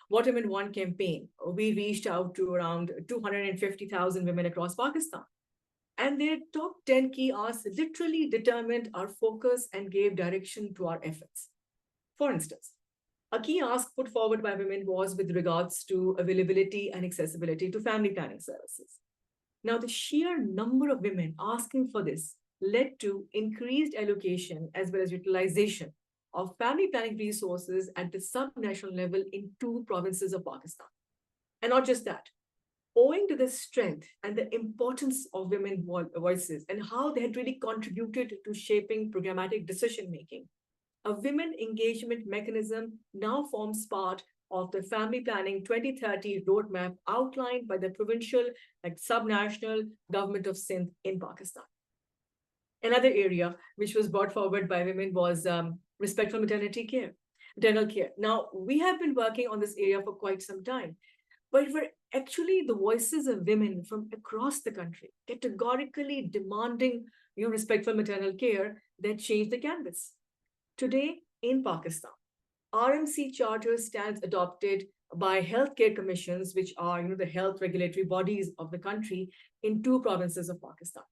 What Women Want campaign, we reached out to around 250,000 women across Pakistan. And their top 10 key asks literally determined our focus and gave direction to our efforts. For instance, a key ask put forward by women was with regards to availability and accessibility to family planning services. Now, the sheer number of women asking for this led to increased allocation as well as utilization of family planning resources at the sub-national level in 2 provinces of Pakistan. And not just that, owing to the strength and the importance of women's voices and how they had really contributed to shaping programmatic decision-making, a women engagement mechanism now forms part of the Family Planning 2030 roadmap outlined by the provincial, sub-national government of Sindh in Pakistan. Another area which was brought forward by women was respect for maternal care. Now, we have been working on this area for quite some time, but we're actually the voices of women from across the country categorically demanding respect for maternal care that changed the canvas. Today in Pakistan, RMC charter stands adopted by healthcare commissions, which are the health regulatory bodies of the country in 2 provinces of Pakistan.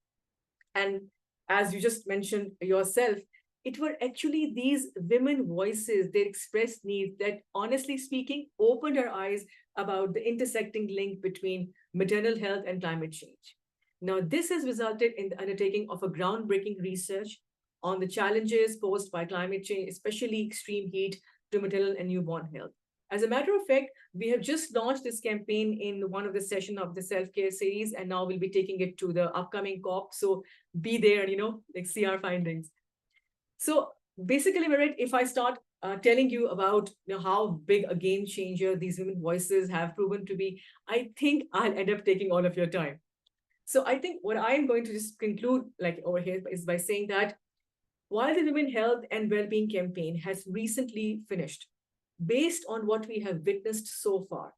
And as you just mentioned yourself, it were actually these women voices, their expressed needs that, honestly speaking, opened our eyes about the intersecting link between maternal health and climate change. Now, this has resulted in the undertaking of a groundbreaking research on the challenges posed by climate change, especially extreme heat, to maternal and newborn health. As a matter of fact, we have just launched this campaign in one of the sessions of the self-care series, and now we'll be taking it to the upcoming COP. So be there and, see our findings. So basically, Merit, if I start telling you about how big a game changer these women voices have proven to be, I think I'll end up taking all of your time. So I think what I'm going to just conclude over here is by saying that while the Women Health and Wellbeing campaign has recently finished, based on what we have witnessed so far,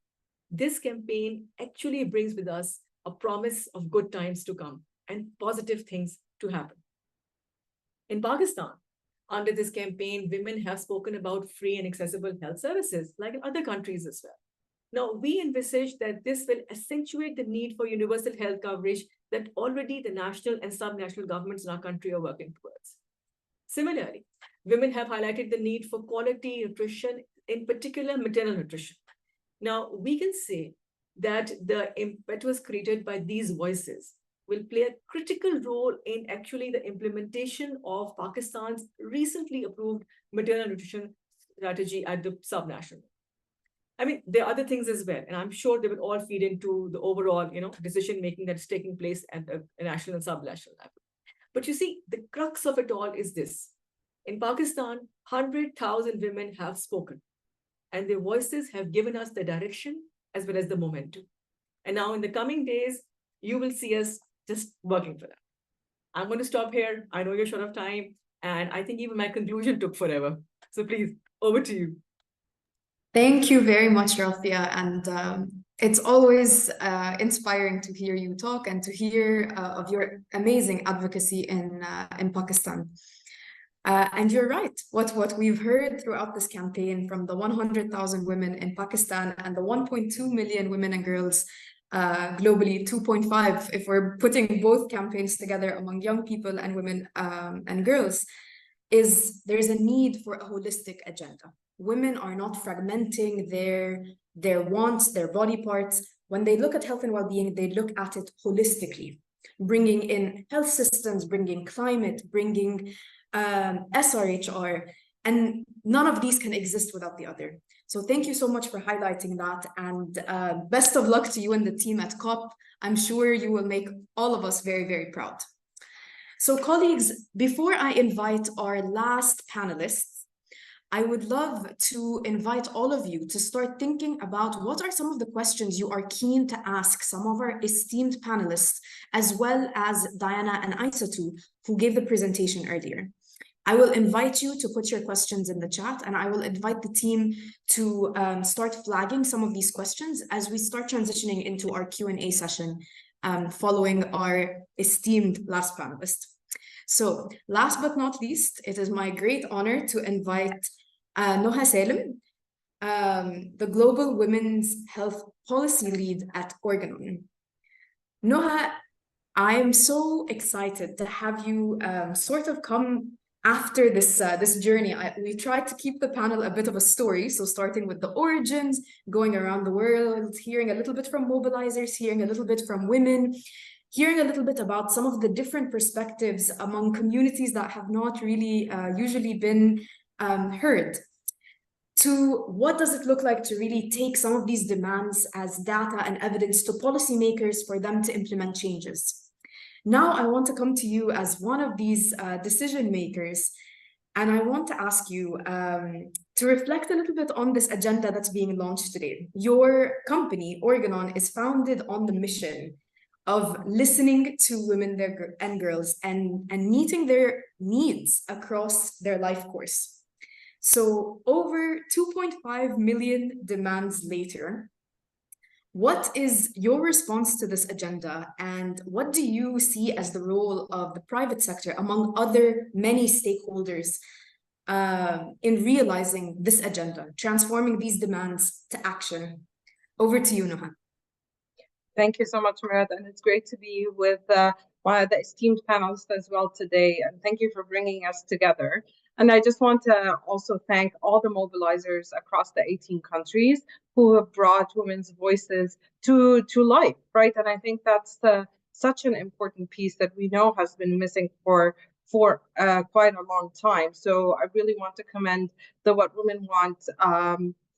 this campaign actually brings with us a promise of good times to come and positive things to happen. In Pakistan, under this campaign, women have spoken about free and accessible health services, like in other countries as well. Now, we envisage that this will accentuate the need for universal health coverage that already the national and sub-national governments in our country are working towards. Similarly, women have highlighted the need for quality nutrition, in particular maternal nutrition. Now, we can say that the impetus created by these voices will play a critical role in actually the implementation of Pakistan's recently approved maternal nutrition strategy at the sub-national. I mean, there are other things as well, and I'm sure they will all feed into the overall, decision-making that is taking place at the national and sub-national level. But you see, the crux of it all is this. In Pakistan, 100,000 women have spoken, and their voices have given us the direction as well as the momentum. And now in the coming days, you will see us just working for that. I'm going to stop here. I know you're short of time, and I think even my conclusion took forever. So please, over to you. Thank you very much, Rafia. And it's always inspiring to hear you talk and to hear of your amazing advocacy in Pakistan. And you're right. What we've heard throughout this campaign from the 100,000 women in Pakistan and the 1.2 million women and girls globally, 2.5 if we're putting both campaigns together among young people and women and girls, is there's a need for a holistic agenda. Women are not fragmenting their wants, their body parts. When they look at health and well-being, they look at it holistically, bringing in health systems, bringing climate, bringing SRHR, and none of these can exist without the other. So thank you so much for highlighting that, and best of luck to you and the team at COP. I'm sure you will make all of us very, very proud. So colleagues, before I invite our last panelists, I would love to invite all of you to start thinking about what are some of the questions you are keen to ask some of our esteemed panelists, as well as Diana and Aissatou, who gave the presentation earlier. I will invite you to put your questions in the chat, and I will invite the team to start flagging some of these questions as we start transitioning into our Q&A session following our esteemed last panelist. So last but not least, it is my great honor to invite Noha Salim, the Global Women's Health Policy Lead at Organon. Noha, I am so excited to have you sort of come after this journey. We tried to keep the panel a bit of a story, so starting with the origins, going around the world, hearing a little bit from mobilizers, hearing a little bit from women, hearing a little bit about some of the different perspectives among communities that have not really usually been heard, to what does it look like to really take some of these demands as data and evidence to policymakers for them to implement changes. Now I want to come to you as one of these decision makers, and I want to ask you to reflect a little bit on this agenda that's being launched today. Your company, Organon, is founded on the mission of listening to women and girls and meeting their needs across their life course. So over 2.5 million demands later, what is your response to this agenda, and what do you see as the role of the private sector among other many stakeholders in realizing this agenda, transforming these demands to action? Over to you, Noha. Thank you so much, Murad, and it's great to be with the esteemed panelists as well today, and thank you for bringing us together. And I just want to also thank all the mobilizers across the 18 countries who have brought women's voices to life, right? And I think that's such an important piece that we know has been missing for quite a long time. So I really want to commend the What Women Want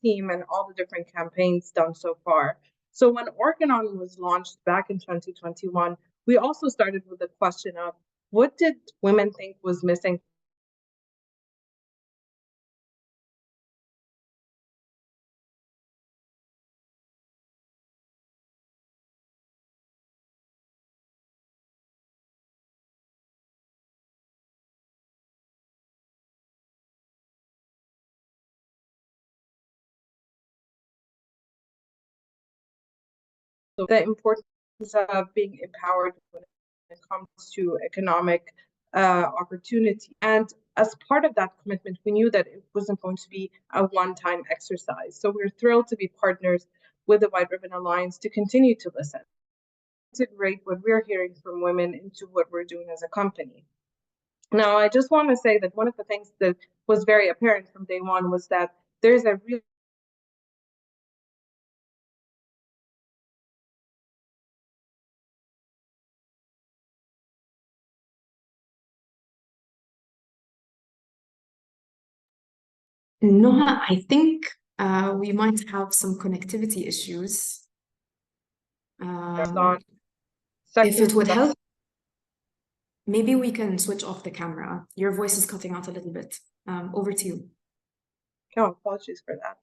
team and all the different campaigns done so far. So when Organon was launched back in 2021, we also started with the question of what did women think was missing? So the importance of being empowered when it comes to economic opportunity. And as part of that commitment, we knew that it wasn't going to be a one-time exercise. So we're thrilled to be partners with the White Ribbon Alliance to continue to listen, integrate what we're hearing from women into what we're doing as a company. Now, I just want to say that one of the things that was very apparent from day one was that there's a real Noha, I think we might have some connectivity issues. If it would help, maybe we can switch off the camera. Your voice is cutting out a little bit. Over to you. Oh, apologies for that.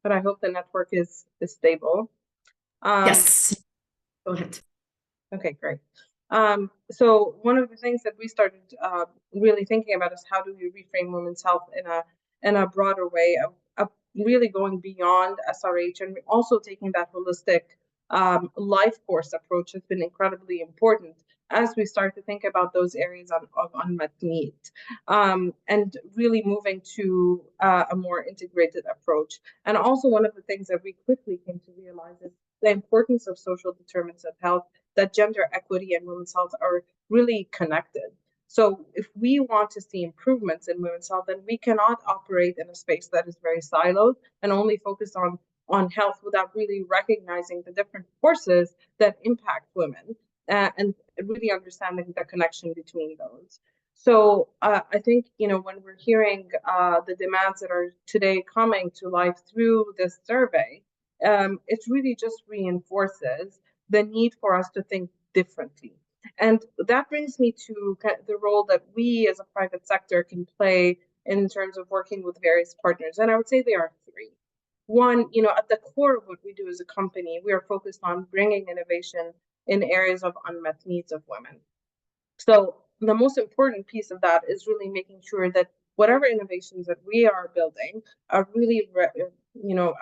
But I hope the network is stable. Yes, go ahead. Okay, great. So one of the things that we started really thinking about is how do we reframe women's health in a broader way of really going beyond SRH, and also taking that holistic life course approach has been incredibly important as we start to think about those areas of unmet need, and really moving to a more integrated approach. And also one of the things that we quickly came to realize is the importance of social determinants of health, that gender equity and women's health are really connected. So if we want to see improvements in women's health, then we cannot operate in a space that is very siloed and only focus on health without really recognizing the different forces that impact women and really understanding the connection between those. So I think, when we're hearing the demands that are today coming to life through this survey, it really just reinforces the need for us to think differently. And that brings me to the role that we as a private sector can play in terms of working with various partners. And I would say there are three. One, at the core of what we do as a company, we are focused on bringing innovation in areas of unmet needs of women. So the most important piece of that is really making sure that whatever innovations that we are building are really,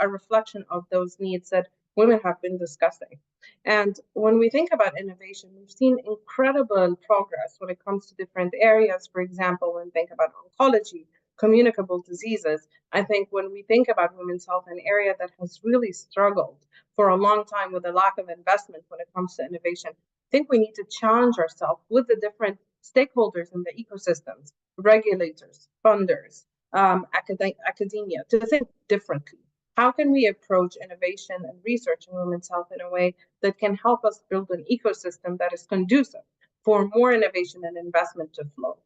a reflection of those needs that women have been discussing. And when we think about innovation, we've seen incredible progress when it comes to different areas. For example, when we think about oncology, communicable diseases, I think when we think about women's health, an area that has really struggled for a long time with a lack of investment when it comes to innovation, I think we need to challenge ourselves with the different stakeholders in the ecosystems, regulators, funders, academia, to think differently. How can we approach innovation and research in women's health in a way that can help us build an ecosystem that is conducive for more innovation and investment to flow?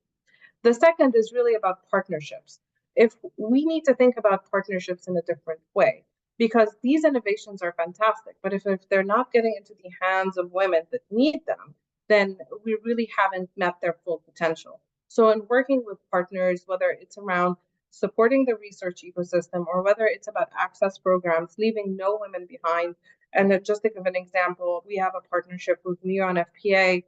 The second is really about partnerships. If we need to think about partnerships in a different way, because these innovations are fantastic, but if they're not getting into the hands of women that need them, then we really haven't met their full potential. So in working with partners, whether it's around supporting the research ecosystem or whether it's about access programs, leaving no women behind. And just to give an example, we have a partnership with Neon FPA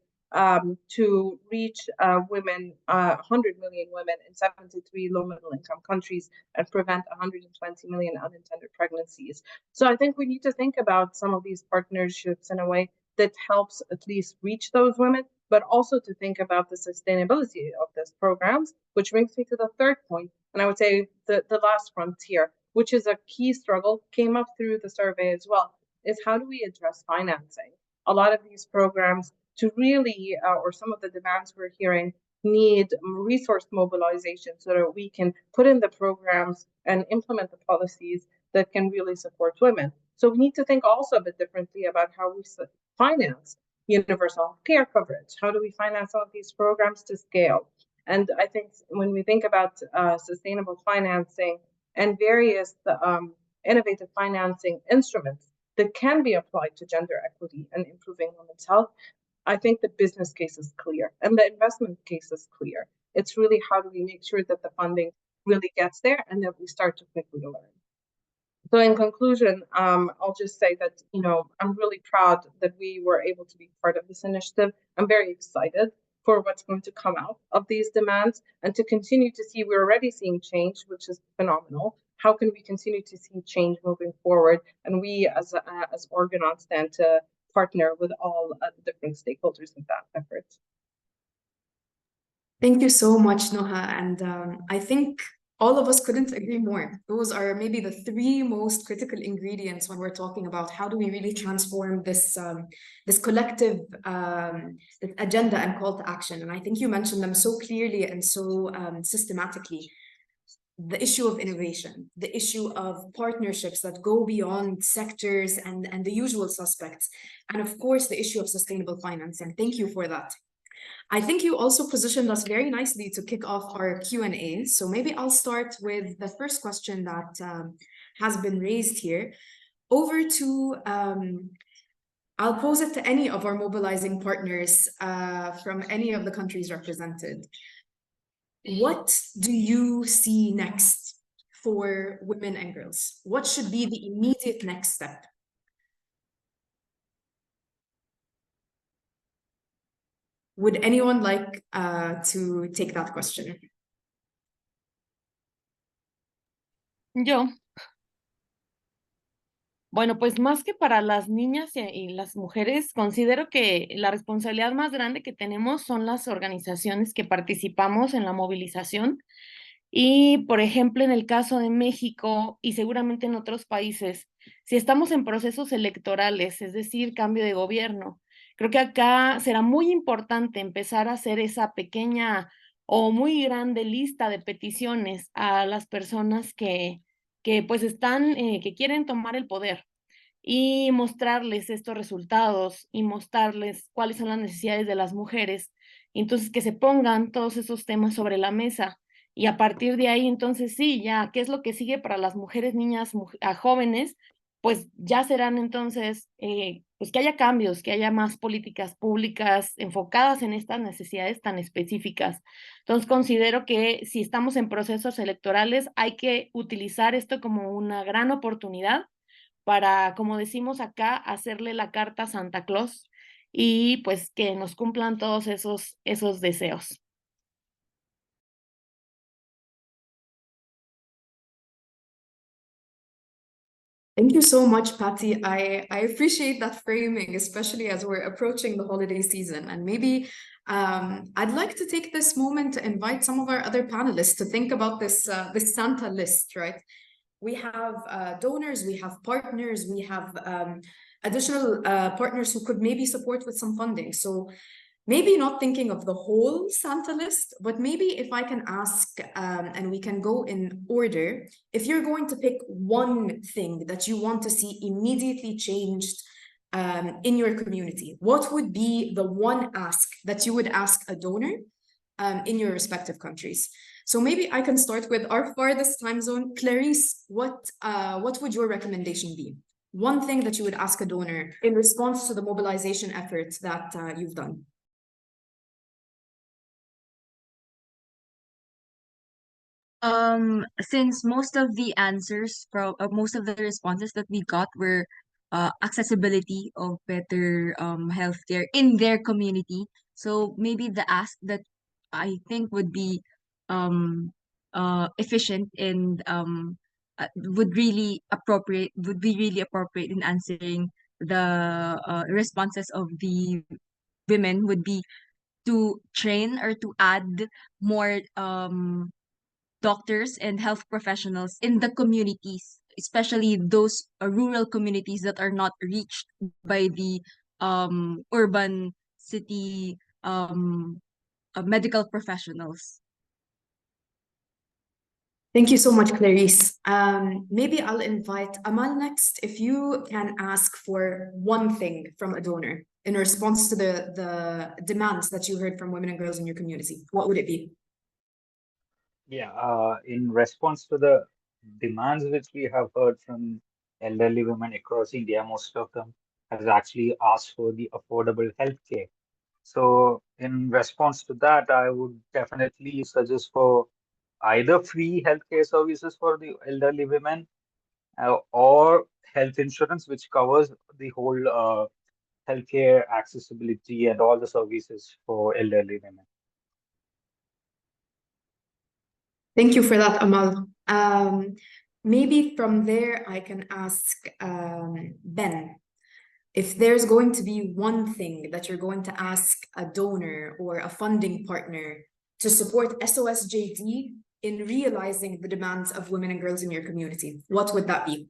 to reach women, 100 million women in 73 low middle income countries and prevent 120 million unintended pregnancies. So I think we need to think about some of these partnerships in a way that helps at least reach those women, but also to think about the sustainability of these programs, which brings me to the third point. And I would say the last frontier, which is a key struggle, came up through the survey as well, is how do we address financing? A lot of these programs to really, or some of the demands we're hearing, need resource mobilization so that we can put in the programs and implement the policies that can really support women. So we need to think also a bit differently about how we finance universal care coverage. How do we finance some of these programs to scale? And I think when we think about sustainable financing and various innovative financing instruments that can be applied to gender equity and improving women's health, I think the business case is clear and the investment case is clear. It's really how do we make sure that the funding really gets there and that we start to quickly learn. So in conclusion, I'll just say that, I'm really proud that we were able to be part of this initiative. I'm very excited for what's going to come out of these demands and to continue to see, we're already seeing change, which is phenomenal. How can we continue to see change moving forward? And we as Organon stand to partner with all the different stakeholders in that effort. Thank you so much, Noha. And I think all of us couldn't agree more. Those are maybe the three most critical ingredients when we're talking about how do we really transform this this collective this agenda and call to action. And I think you mentioned them so clearly and so systematically. The issue of innovation, the issue of partnerships that go beyond sectors and the usual suspects, and of course, the issue of sustainable financing. Thank you for that. I think you also positioned us very nicely to kick off our Q&A. So maybe I'll start with the first question that has been raised here. Over to, I'll pose it to any of our mobilizing partners from any of the countries represented. What do you see next for women and girls? What should be the immediate next step? Would anyone like to take that question? Yo. Bueno, pues más que para las niñas y las mujeres, considero que la responsabilidad más grande que tenemos son las organizaciones que participamos en la movilización. Y, por ejemplo, en el caso de México y seguramente en otros países, si estamos en procesos electorales, es decir, cambio de gobierno, creo que acá será muy importante empezar a hacer esa pequeña o muy grande lista de peticiones a las personas que pues están, que quieren tomar el poder y mostrarles estos resultados y mostrarles cuáles son las necesidades de las mujeres. Entonces, que se pongan todos esos temas sobre la mesa y a partir de ahí, entonces sí, ya, ¿qué es lo que sigue para las mujeres, niñas, jóvenes? Pues ya serán entonces pues que haya cambios, que haya más políticas públicas enfocadas en estas necesidades tan específicas. Entonces considero que si estamos en procesos electorales hay que utilizar esto como una gran oportunidad para, como decimos acá, hacerle la carta a Santa Claus y pues que nos cumplan todos esos deseos. Thank you so much, Patty. I appreciate that framing, especially as we're approaching the holiday season. And maybe I'd like to take this moment to invite some of our other panelists to think about this Santa list, right? We have donors, we have partners, we have additional partners who could maybe support with some funding. So maybe not thinking of the whole Santa list, but maybe if I can ask, and we can go in order, if you're going to pick one thing that you want to see immediately changed in your community, what would be the one ask that you would ask a donor in your respective countries? So maybe I can start with our farthest time zone. Clarice, what would your recommendation be? One thing that you would ask a donor in response to the mobilization efforts that you've done. Since most of the answers from most of the responses that we got were accessibility of better healthcare in their community, so maybe the ask that I think would be efficient and would be really appropriate in answering the responses of the women would be to train or to add more doctors and health professionals in the communities, especially those rural communities that are not reached by the urban city medical professionals. Thank you so much, Clarice. Maybe I'll invite Amal next. If you can ask for one thing from a donor in response to the demands that you heard from women and girls in your community, what would it be? Yeah, in response to the demands which we have heard from elderly women across India, most of them has actually asked for the affordable healthcare. So in response to that, I would definitely suggest for either free healthcare services for the elderly women or health insurance, which covers the whole healthcare accessibility and all the services for elderly women. Thank you for that, Amal. Maybe from there, I can ask Ben, if there's going to be one thing that you're going to ask a donor or a funding partner to support SOSJD in realizing the demands of women and girls in your community, what would that be?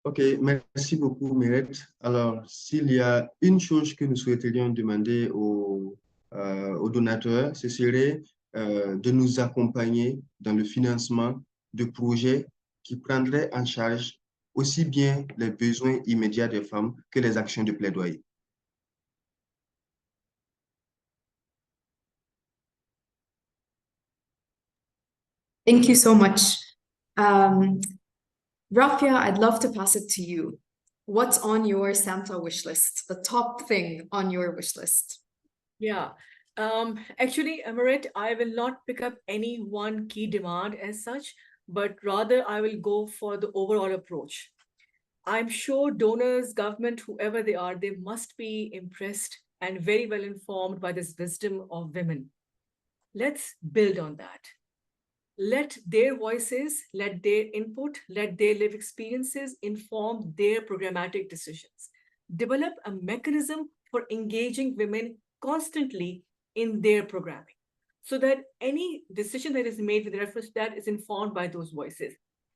Ok, merci beaucoup, Mireille. Alors, s'il y a une chose que nous souhaiterions demander aux donateurs, ce serait de nous accompagner dans le financement de projets qui prendraient en charge aussi bien les besoins immédiats des femmes que les actions de plaidoyer. Thank you so much. Rafia, I'd love to pass it to you. What's on your Santa wish list? The top thing on your wish list? Yeah. Actually, Amaret, I will not pick up any one key demand as such, but rather I will go for the overall approach. I'm sure donors, government, whoever they are, they must be impressed and very well informed by this wisdom of women. Let's build on that. Let their voices, let their input, let their lived experiences inform their programmatic decisions. Develop a mechanism for engaging women constantly in their programming so that any decision that is made with reference to that is informed by those voices.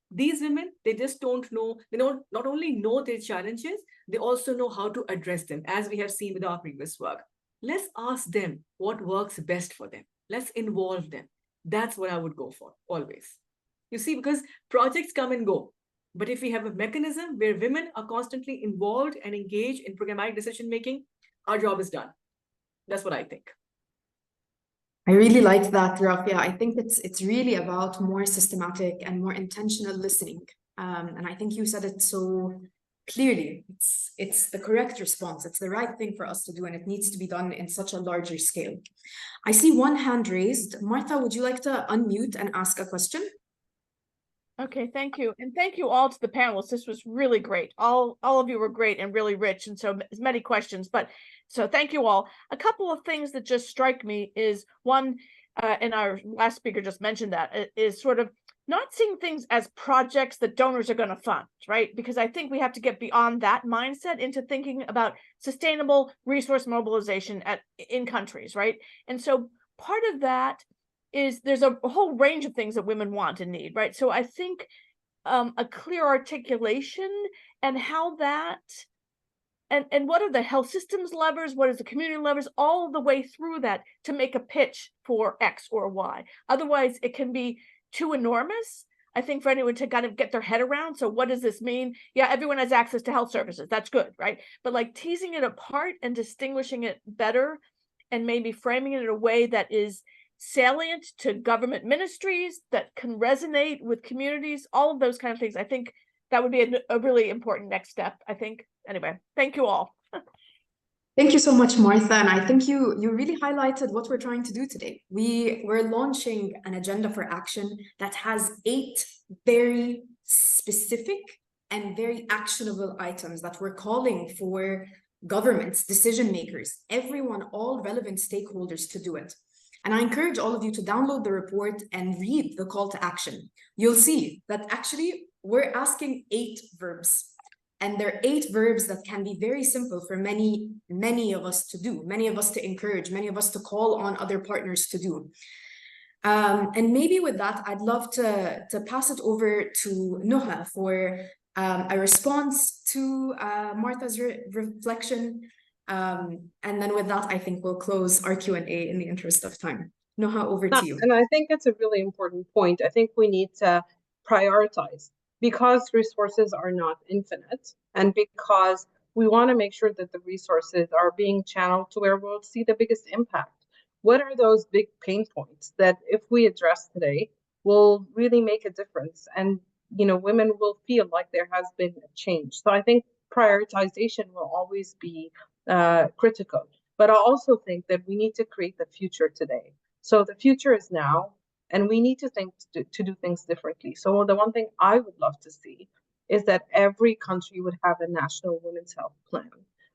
These women, they just don't know, they don't not only know their challenges, they also know how to address them, as we have seen with our previous work. Let's ask them what works best for them. Let's involve them. That's what I would go for, always. You see, because projects come and go. But if we have a mechanism where women are constantly involved and engaged in programmatic decision-making, our job is done. That's what I think. I really like that, Rafia. I think it's really about more systematic and more intentional listening. And I think you said it so clearly. It's the correct response. It's the right thing for us to do, and it needs to be done in such a larger scale. I see one hand raised. Martha, would you like to unmute and ask a question? Okay, thank you. And thank you all to the panelists. This was really great. All of you were great and really rich, and so many questions. But so thank you all. A couple of things that just strike me is one, and our last speaker just mentioned that, is sort of not seeing things as projects that donors are going to fund, right? Because I think we have to get beyond that mindset into thinking about sustainable resource mobilization in countries, right? And so part of that is there's a whole range of things that women want and need, right? So I think a clear articulation and how that, and what are the health systems levers, what is the community levers, all the way through that to make a pitch for X or Y. Otherwise, it can be too enormous, I think, for anyone to kind of get their head around. So what does this mean? Yeah, everyone has access to health services. That's good, right? But like teasing it apart and distinguishing it better and maybe framing it in a way that is salient to government ministries, that can resonate with communities, all of those kind of things. I think that would be a really important next step, I think. Anyway, thank you all. Thank you so much, Martha. And I think you really highlighted what we're trying to do today. We're launching an agenda for action that has 8 very specific and very actionable items that we're calling for governments, decision makers, everyone, all relevant stakeholders to do it. And I encourage all of you to download the report and read the call to action. You'll see that actually we're asking 8 verbs. And they're 8 verbs that can be very simple for many, many of us to do, many of us to encourage, many of us to call on other partners to do. And maybe with that, I'd love to pass it over to Noha for a response to Martha's reflection. And then with that, I think we'll close our Q&A in the interest of time. Noha, over to you. And I think that's a really important point. I think we need to prioritize, because resources are not infinite, and because we want to make sure that the resources are being channeled to where we'll see the biggest impact. What are those big pain points that if we address today will really make a difference, and women will feel like there has been a change? So I think prioritization will always be critical, but I also think that we need to create the future today. So the future is now, and we need to think to do things differently. So the one thing I would love to see is that every country would have a national women's health plan,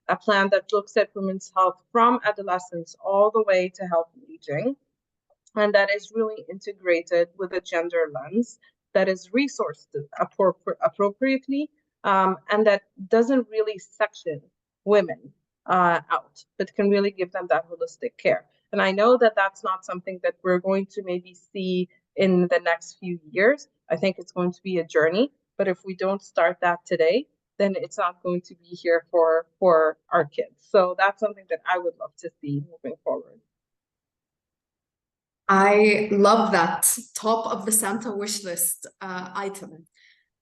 a plan that looks at women's health from adolescence all the way to health and aging, and that is really integrated with a gender lens, that is resourced appropriately, and that doesn't really section women out, but can really give them that holistic care. And I know that that's not something that we're going to maybe see in the next few years. I think it's going to be a journey, but if we don't start that today, then it's not going to be here for our kids. So that's something that I would love to see moving forward. I love that top of the Santa wish list item.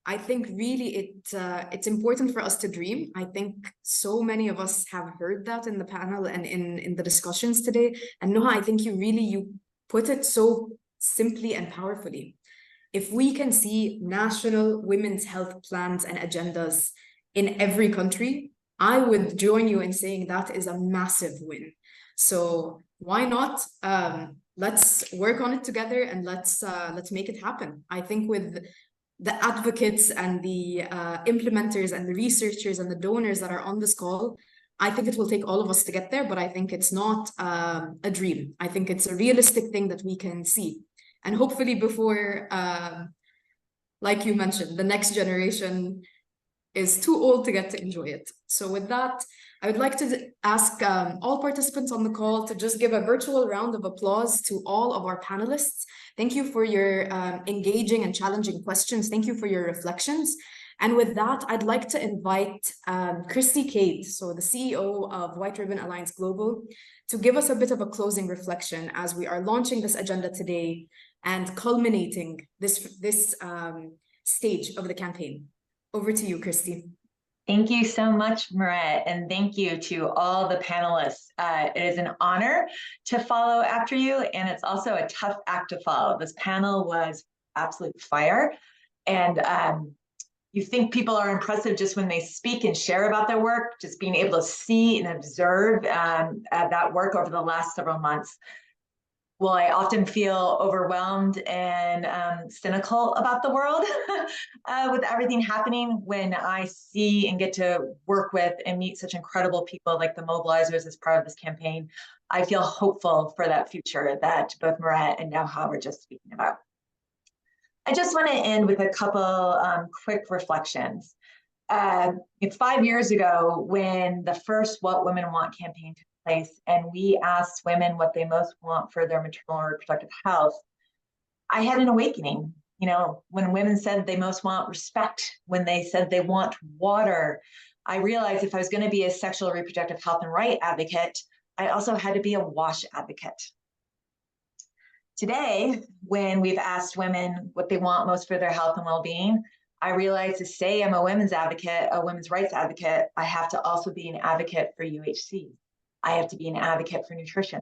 I think really it's important for us to dream. I think so many of us have heard that in the panel and in the discussions today. And Noha, I think you put it so simply and powerfully. If we can see national women's health plans and agendas in every country, I would join you in saying that is a massive win. So why not? Let's work on it together, and let's make it happen. I think with the advocates and the implementers and the researchers and the donors that are on this call, I think it will take all of us to get there, but I think it's not a dream. I think it's a realistic thing that we can see. And hopefully before, like you mentioned, the next generation is too old to get to enjoy it. So with that, I would like to ask all participants on the call to just give a virtual round of applause to all of our panelists. Thank you for your engaging and challenging questions. Thank you for your reflections. And with that, I'd like to invite Christy Cade, so the CEO of White Ribbon Alliance Global, to give us a bit of a closing reflection as we are launching this agenda today and culminating this stage of the campaign. Over to you, Christy. Thank you so much, Miret, and thank you to all the panelists. It is an honor to follow after you, and it's also a tough act to follow. This panel was absolute fire, and you think people are impressive just when they speak and share about their work, just being able to see and observe that work over the last several months. Well, I often feel overwhelmed and cynical about the world with everything happening when I see and get to work with and meet such incredible people like the mobilizers as part of this campaign. I feel hopeful for that future that both Miret and Nauha were just speaking about. I just want to end with a couple quick reflections. It's 5 years ago when the first What Women Want campaign took place, and we asked women what they most want for their maternal and reproductive health. I had an awakening, you know, when women said they most want respect, when they said they want water. I realized if I was going to be a sexual and reproductive health and right advocate, I also had to be a WASH advocate. Today, when we've asked women what they want most for their health and well-being, I realize to say I'm a women's advocate, a women's rights advocate, I have to also be an advocate for UHC. I have to be an advocate for nutrition.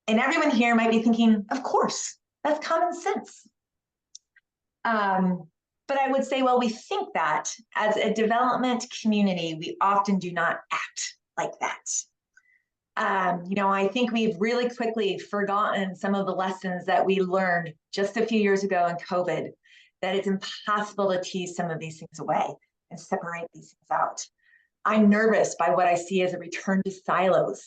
And everyone here might be thinking, of course, that's common sense. But I would say, well, we think that as a development community, we often do not act like that. You know, I think we've really quickly forgotten some of the lessons that we learned just a few years ago in COVID, that it's impossible to tease some of these things away and separate these things out. I'm nervous by what I see as a return to silos.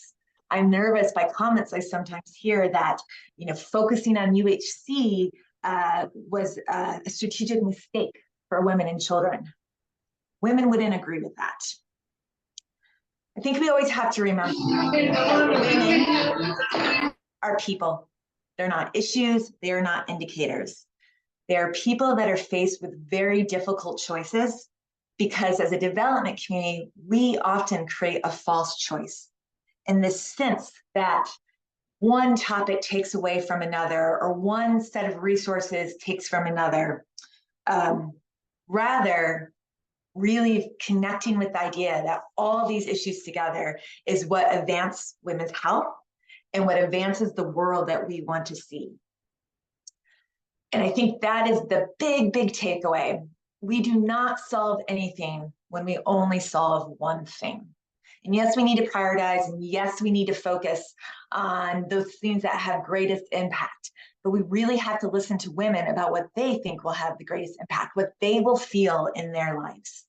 I'm nervous by comments I sometimes hear that, you know, focusing on UHC was a strategic mistake for women and children. Women wouldn't agree with that. I think we always have to remember women are people. They're not issues. They are not indicators. They are people that are faced with very difficult choices, because as a development community, we often create a false choice in the sense that one topic takes away from another, or one set of resources takes from another. Rather, really connecting with the idea that all these issues together is what advances women's health and what advances the world that we want to see. And I think that is the big, big takeaway. We do not solve anything when we only solve one thing. And yes, we need to prioritize, and yes, we need to focus on those things that have greatest impact. But we really have to listen to women about what they think will have the greatest impact, what they will feel in their lives.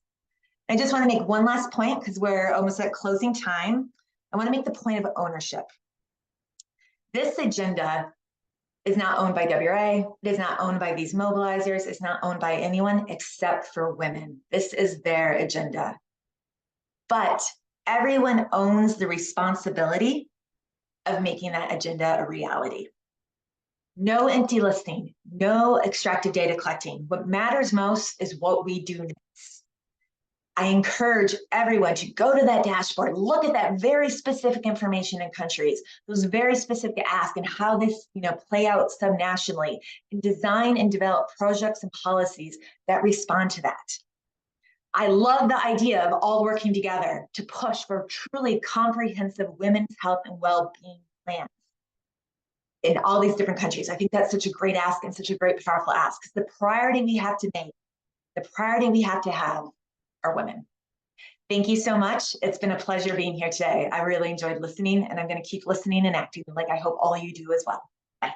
I just want to make one last point, because we're almost at closing time. I want to make the point of ownership. This agenda is not owned by WRA. It is not owned by these mobilizers. It's not owned by anyone except for women. This is their agenda. But everyone owns the responsibility of making that agenda a reality. No empty listing, no extracted data collecting. What matters most is what we do next. I encourage everyone to go to that dashboard, look at that very specific information in countries, those very specific asks, and how this, play out subnationally, and design and develop projects and policies that respond to that. I love the idea of all working together to push for truly comprehensive women's health and well-being plans in all these different countries. I think that's such a great ask and such a great, powerful ask. Because the priority we have to make, the priority we have to have are women. Thank you so much. It's been a pleasure being here today. I really enjoyed listening, and I'm going to keep listening and acting like I hope all you do as well. Bye.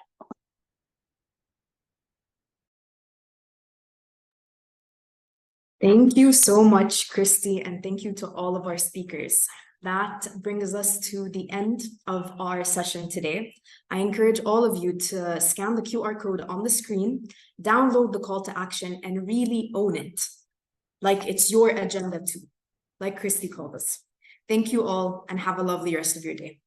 Thank you so much, Christy, and thank you to all of our speakers. That brings us to the end of our session today. I encourage all of you to scan the QR code on the screen, download the call to action, and really own it, like it's your agenda too, like Christy called us. Thank you all, and have a lovely rest of your day.